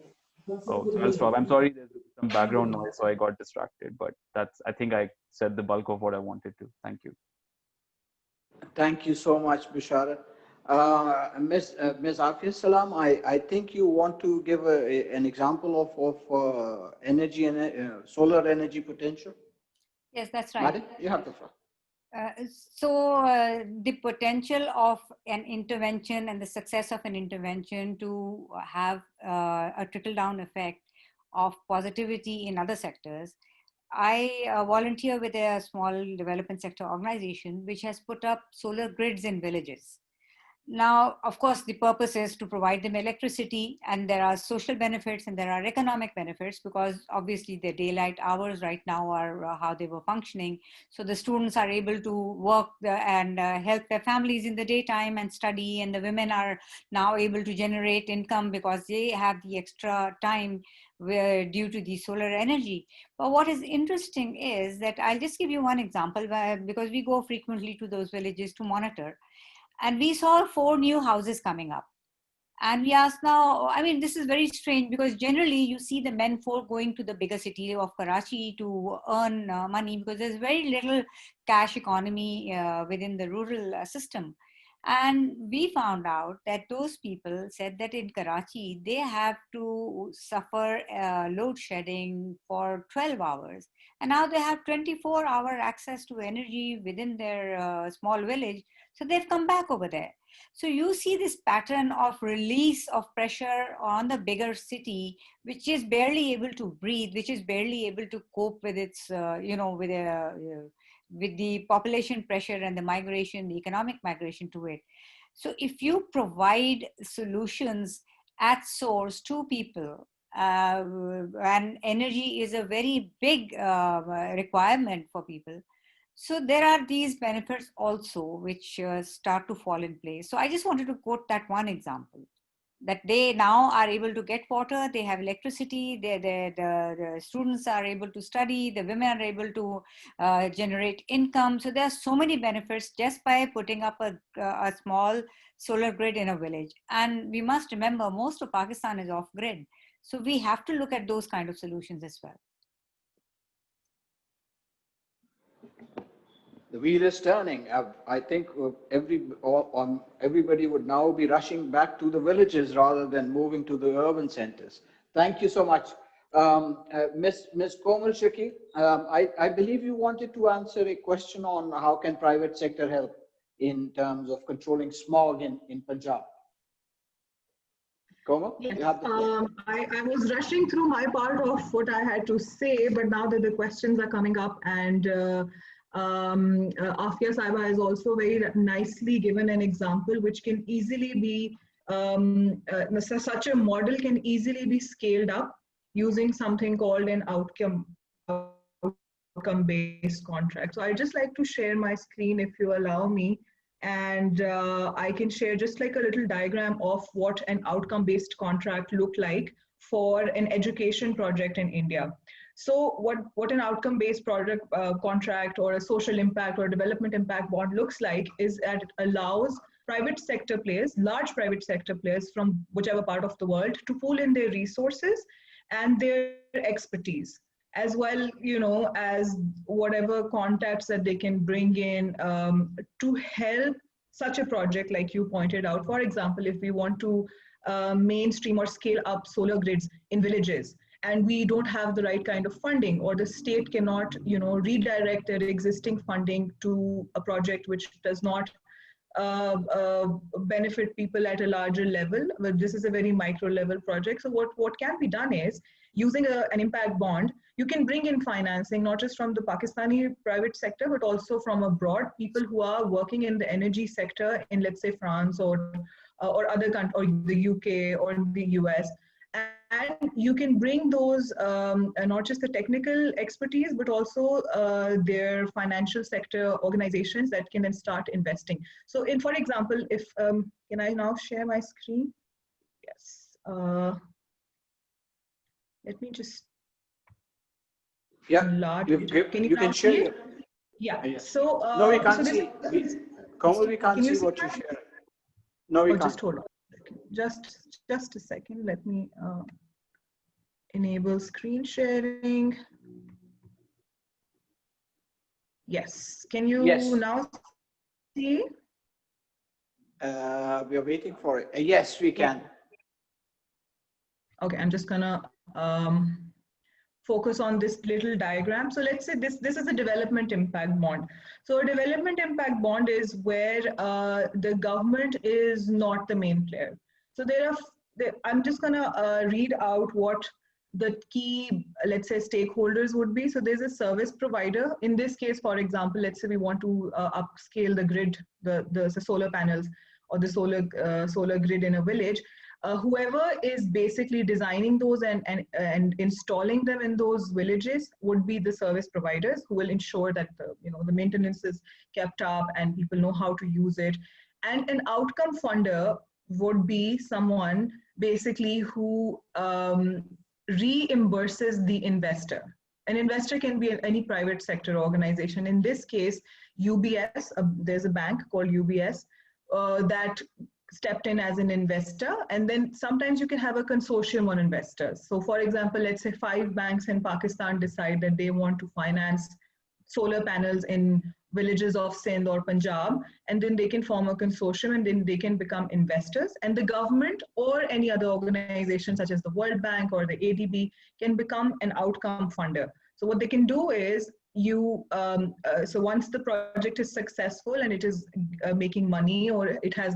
Oh, so I'll stop. I'm sorry, there's some background noise, so I got distracted, but I think I said the bulk of what I wanted to. Thank you. Thank you so much, Bishara. Ms. Afia Salam, I think you want to give an example of energy and solar energy potential. Yes, that's right. Madam, you have the floor. The potential of an intervention and the success of an intervention to have a trickle-down effect of positivity in other sectors. I volunteer with a small development sector organization which has put up solar grids in villages. Now, of course, the purpose is to provide them electricity, and there are social benefits and there are economic benefits, because obviously the daylight hours right now are how they were functioning. So the students are able to work and help their families in the daytime and study, and the women are now able to generate income because they have the extra time due to the solar energy. But what is interesting is that I'll just give you one example, because we go frequently to those villages to monitor. And we saw 4 new houses coming up. And we asked now, I mean, this is very strange, because generally you see the men folk going to the bigger city of Karachi to earn money, because there's very little cash economy within the rural system. And we found out that those people said that in Karachi, they have to suffer load shedding for 12 hours. And now they have 24-hour access to energy within their small village. So they've come back over there. So you see this pattern of release of pressure on the bigger city, which is barely able to breathe, which is barely able to cope with its, with the population pressure and the migration, the economic migration to it. So if you provide solutions at source to people, and energy is a very big requirement for people, so there are these benefits also which start to fall in place. So I just wanted to quote that one example, that they now are able to get water, they have electricity, the students are able to study, the women are able to generate income. So there are so many benefits just by putting up a small solar grid in a village. And we must remember, most of Pakistan is off grid. So we have to look at those kind of solutions as well. The wheel is turning. I think everybody would now be rushing back to the villages rather than moving to the urban centers. Thank you so much. Ms. Komal Shaki, I believe you wanted to answer a question on how can private sector help in terms of controlling smog in Punjab. Komal, yes, you have the floor. I was rushing through my part of what I had to say, but now that the questions are coming up, and Afia Saiba has also very nicely given an example which can easily be, such a model can easily be scaled up using something called an outcome-based contract. So I'd just like to share my screen if you allow me, and I can share just like a little diagram of what an outcome-based contract looked like for an education project in India. So what an outcome-based project contract or a social impact or development impact bond looks like is that it allows private sector players, large private sector players from whichever part of the world, to pool in their resources and their expertise, as well, as whatever contacts that they can bring in to help such a project like you pointed out. For example, if we want to mainstream or scale up solar grids in villages, and we don't have the right kind of funding, or the state cannot, redirect their existing funding to a project which does not benefit people at a larger level, but this is a very micro level project. So what can be done is, using an impact bond, you can bring in financing, not just from the Pakistani private sector, but also from abroad, people who are working in the energy sector in, let's say, France or or other countries, or the UK or the US. And you can bring those, not just the technical expertise, but also their financial sector organizations that can then start investing. So for example, if, can I now share my screen? Yes. Let me just enlarge it. Can you now share see it? it? Yeah. Yes. So No, we can't so see. Komal, we can't see what you share. No, we can't. Just hold on. Just a second. Let me enable screen sharing. Yes. Can you now see? We are waiting for it. Yes, we can. Okay, I'm just gonna focus on this little diagram. So let's say this is a development impact bond. So a development impact bond is where the government is not the main player. So I'm just gonna read out what the key, let's say, stakeholders would be. So there's a service provider. In this case, for example, let's say we want to upscale the grid, the solar panels or the solar grid in a village. Whoever is basically designing those and installing them in those villages would be the service providers, who will ensure that the maintenance is kept up and people know how to use it. And an outcome funder would be someone basically who reimburses the investor. An investor can be any private sector organization. In this case, UBS, there's a bank called UBS that stepped in as an investor, and then sometimes you can have a consortium on investors. So for example, let's say 5 banks in Pakistan decide that they want to finance solar panels in villages of Sindh or Punjab, and then they can form a consortium and then they can become investors, and the government or any other organization such as the World Bank or the ADB can become an outcome funder. So what they can do is so once the project is successful and it is making money, or it has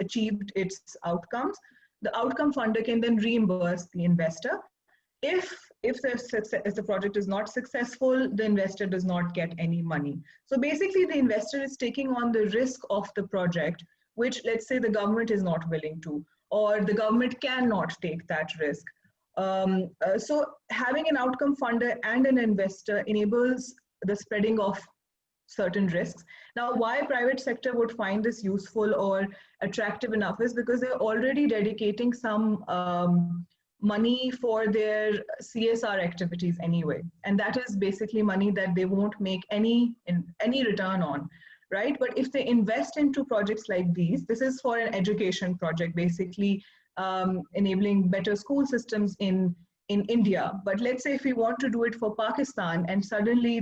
achieved its outcomes, the outcome funder can then reimburse the investor. If the project is not successful, the investor does not get any money. So basically the investor is taking on the risk of the project, which let's say the government is not willing to, or the government cannot take that risk. So having an outcome funder and an investor enables the spreading of certain risks. Now, why private sector would find this useful or attractive enough is because they're already dedicating some money for their CSR activities anyway. And that is basically money that they won't make any return on, right? But if they invest into projects like these, this is for an education project, basically enabling better school systems in India. But let's say if we want to do it for Pakistan, and suddenly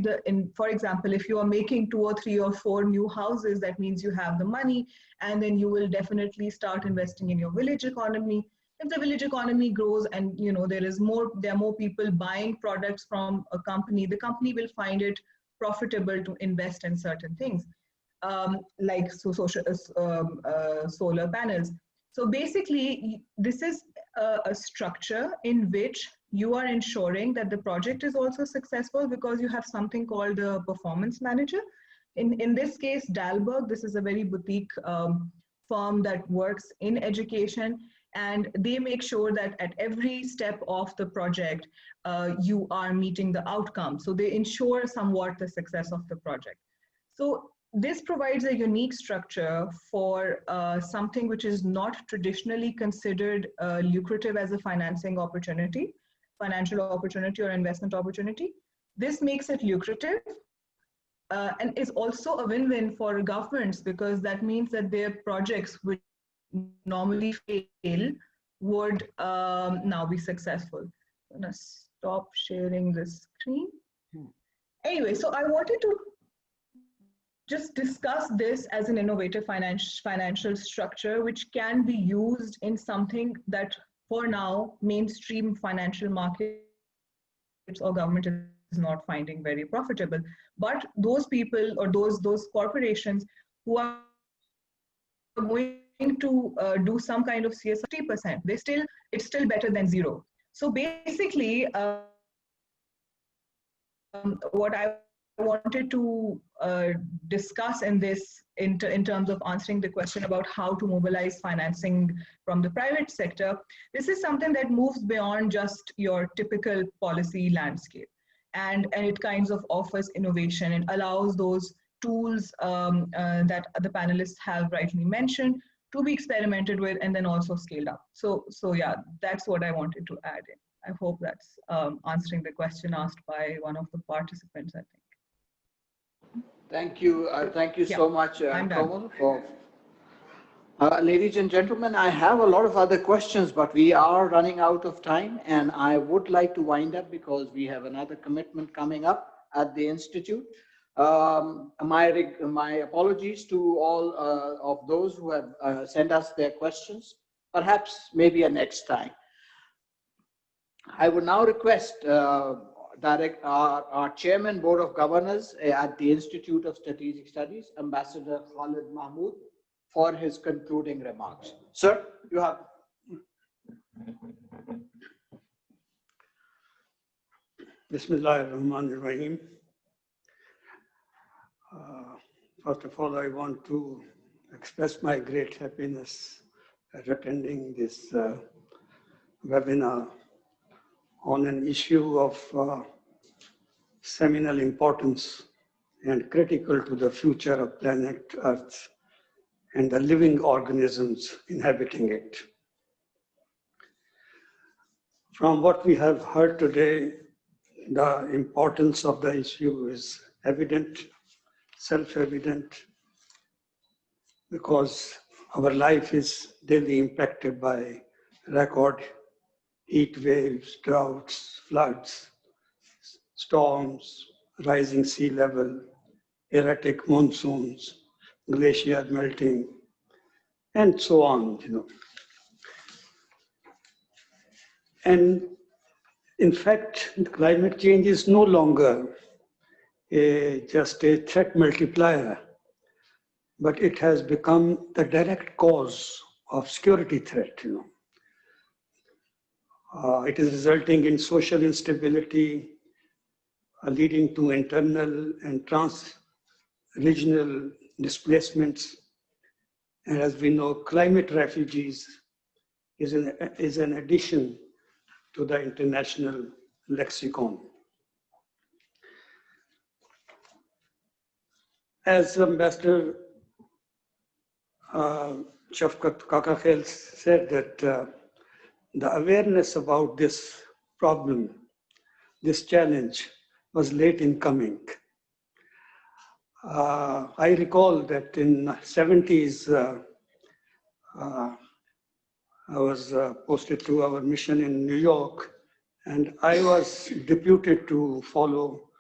for example, if you are making 2 or 3 or 4 new houses, that means you have the money, and then you will definitely start investing in your village economy. If the village economy grows and there are more people buying products from a company, the company will find it profitable to invest in certain things, like solar panels. So basically, this is a structure in which you are ensuring that the project is also successful, because you have something called a performance manager. In this case, Dalberg, this is a very boutique firm that works in education, and they make sure that at every step of the project, you are meeting the outcome. So they ensure somewhat the success of the project. So this provides a unique structure for something which is not traditionally considered lucrative as a financial opportunity or investment opportunity. This makes it lucrative and is also a win-win for governments, because that means that their projects which normally fail would now be successful. I'm gonna stop sharing the screen. Anyway, so I wanted to just discuss this as an innovative financial structure, which can be used in something that for now mainstream financial markets or government is not finding very profitable. But those people or those corporations who are going to do some kind of CSR, 50%, it's still better than zero. So basically, what I wanted to discuss in this in terms of answering the question about how to mobilize financing from the private sector. This is something that moves beyond just your typical policy landscape. And it kinds of offers innovation and allows those tools that the panelists have rightly mentioned to be experimented with and then also scaled up. So yeah, that's what I wanted to add in. I hope that's answering the question asked by one of the participants, I think. Thank you. Thank you so much, Komal. Ladies and gentlemen, I have a lot of other questions, but we are running out of time, and I would like to wind up because we have another commitment coming up at the Institute. My apologies to all of those who have sent us their questions. Perhaps maybe a next time. I would now request our Chairman, Board of Governors at the Institute of Strategic Studies, Ambassador Khalid Mahmood, for his concluding remarks. Sir, you have. Bismillahirrahmanirrahim. First of all, I want to express my great happiness at attending this webinar on an issue of seminal importance and critical to the future of planet Earth and the living organisms inhabiting it. From what we have heard today, the importance of the issue is evident, self-evident, because our life is daily impacted by record heat waves, droughts, floods, storms, rising sea level, erratic monsoons, glacier melting, and so on, And in fact, climate change is no longer just a threat multiplier, but it has become the direct cause of security threat, It is resulting in social instability, leading to internal and trans-regional displacements. And as we know, climate refugees is an addition to the international lexicon. As Ambassador Shafkat Kakakel said, that the awareness about this problem, this challenge, was late in coming. I recall that in the 70s, I was posted to our mission in New York, and I was deputed to follow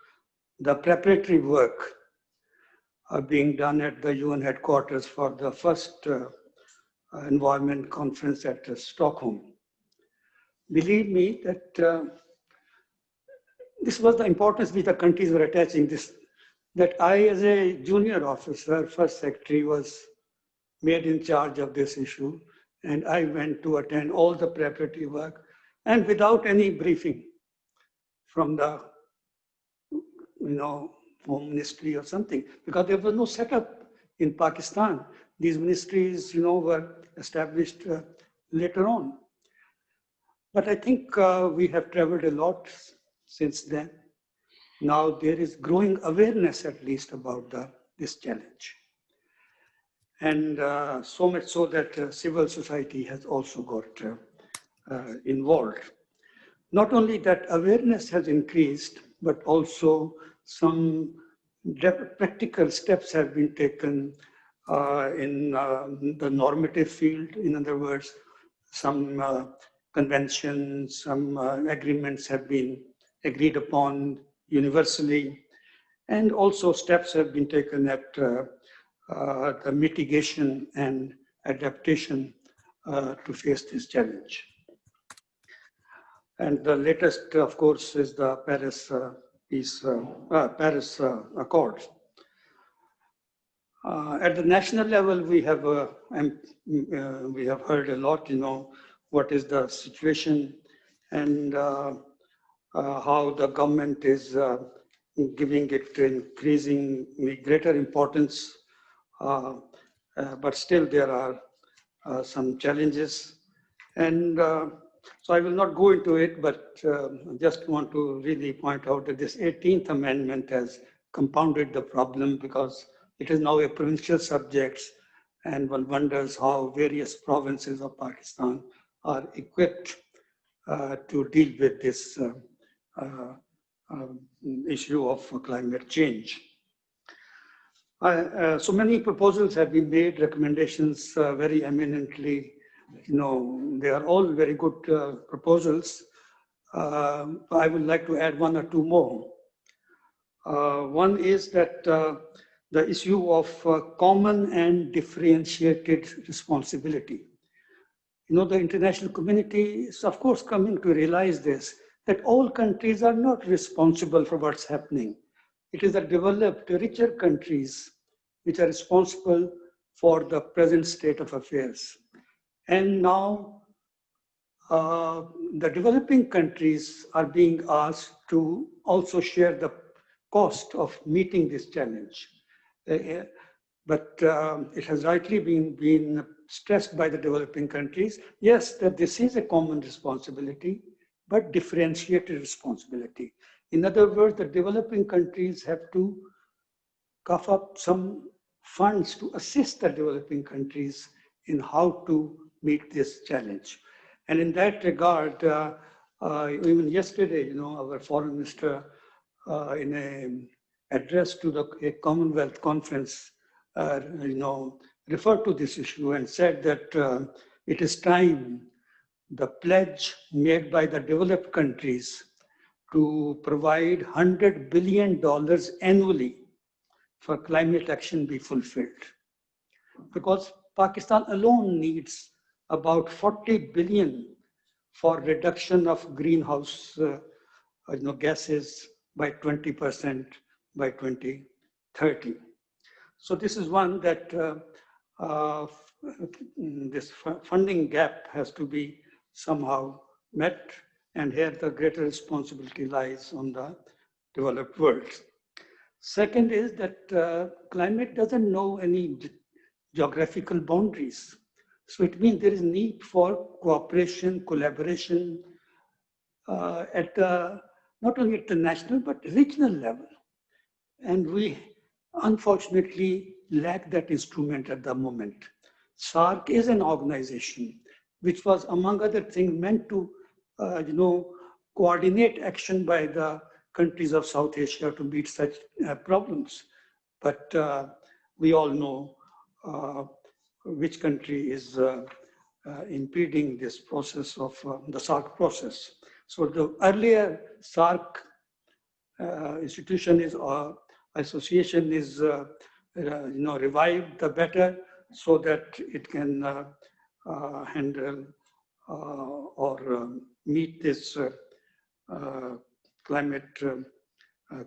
the preparatory work being done at the UN headquarters for the first environment conference at Stockholm. Believe me that this was the importance which the countries were attaching this, that I, as a junior officer, first secretary, was made in charge of this issue. And I went to attend all the preparatory work and without any briefing from the, Home Ministry or something, because there was no setup in Pakistan. These ministries, were established later on. But I think we have traveled a lot since then. Now there is growing awareness, at least, about this challenge. And so much so that civil society has also got involved. Not only that awareness has increased, but also some practical steps have been taken in the normative field. In other words, some conventions, some agreements have been agreed upon universally, and also steps have been taken at the mitigation and adaptation to face this challenge. And the latest, of course, is the Paris Paris Accords. At the national level, we have heard a lot, what is the situation and how the government is giving it increasingly greater importance, but still there are some challenges. And so I will not go into it, but just want to really point out that this 18th Amendment has compounded the problem because it is now a provincial subject, and one wonders how various provinces of Pakistan are equipped to deal with this issue of climate change. So many proposals have been made, recommendations very eminently. They are all very good proposals. I would like to add one or two more. One is that the issue of common and differentiated responsibility. The international community is, of course, coming to realize this, that all countries are not responsible for what's happening. It is the developed, richer countries which are responsible for the present state of affairs. And now the developing countries are being asked to also share the cost of meeting this challenge. But it has rightly been stressed by the developing countries, yes, that this is a common responsibility, but differentiated responsibility. In other words, the developing countries have to cough up some funds to assist the developing countries in how to meet this challenge. And in that regard, even yesterday, our foreign minister in an address to a Commonwealth conference, referred to this issue and said that it is time the pledge made by the developed countries to provide $100 billion annually for climate action be fulfilled. Because Pakistan alone needs about 40 billion for reduction of greenhouse gases by 20% by 2030. So this is one that this funding gap has to be somehow met, and here the greater responsibility lies on the developed world. Second is that climate doesn't know any geographical boundaries. So it means there is need for cooperation, collaboration at not only at the national but regional level. And we unfortunately lack that instrument at the moment. SARC is an organization which was, among other things, meant to coordinate action by the countries of South Asia to meet such problems. But we all know which country is impeding this process of the SARC process. So the earlier SARC institution is association is revived, the better, so that it can handle or meet this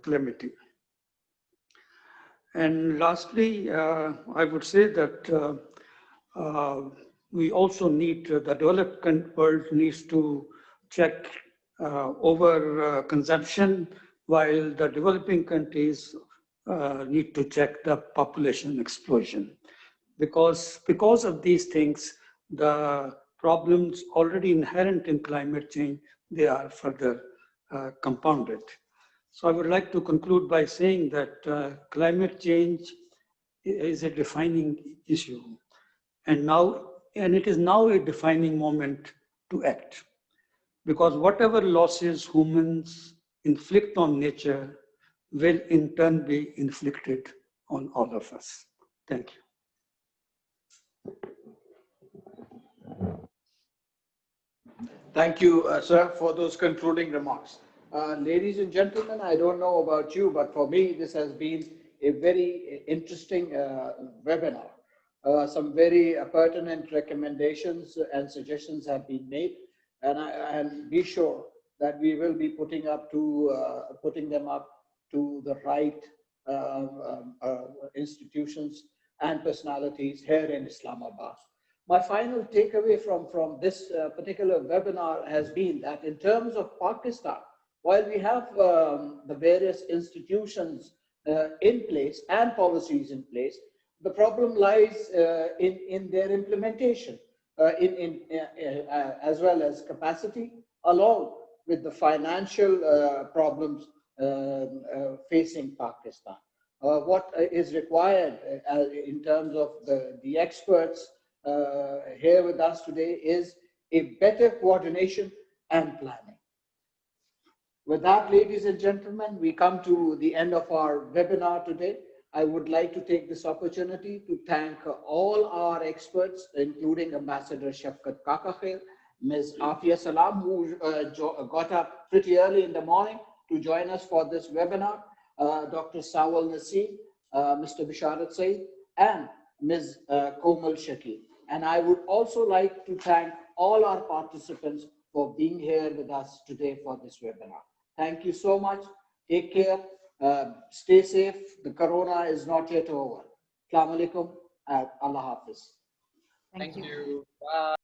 calamity. And lastly, I would say that we also need, the developed world needs to check over consumption, while the developing countries need to check the population explosion. Because of these things, the problems already inherent in climate change, they are further compounded. So I would like to conclude by saying that climate change is a defining issue. And it is now a defining moment to act. Because whatever losses humans inflict on nature will in turn be inflicted on all of us. Thank you. Thank you, sir, for those concluding remarks. Ladies and gentlemen, I don't know about you, but for me, this has been a very interesting webinar. Some very pertinent recommendations and suggestions have been made, and be sure that we will be putting them up to the right institutions and personalities here in Islamabad. My final takeaway from this particular webinar has been that in terms of Pakistan, while we have the various institutions in place and policies in place, the problem lies in their implementation, as well as capacity, along with the financial problems facing Pakistan. What is required in terms of the experts here with us today is a better coordination and planning. With that, ladies and gentlemen, we come to the end of our webinar today. I would like to take this opportunity to thank all our experts, including Ambassador Shafkat Kakakhail, Ms. Afia Salam, who got up pretty early in the morning to join us for this webinar, Dr. Saul Rasheem, Mr. Bisharat Saeed, and Ms. Komal Shakil. And I would also like to thank all our participants for being here with us today for this webinar. Thank you so much. Take care. Stay safe. The corona is not yet over. Assalamu alaikum and Allah Hafiz. Thank you. Bye.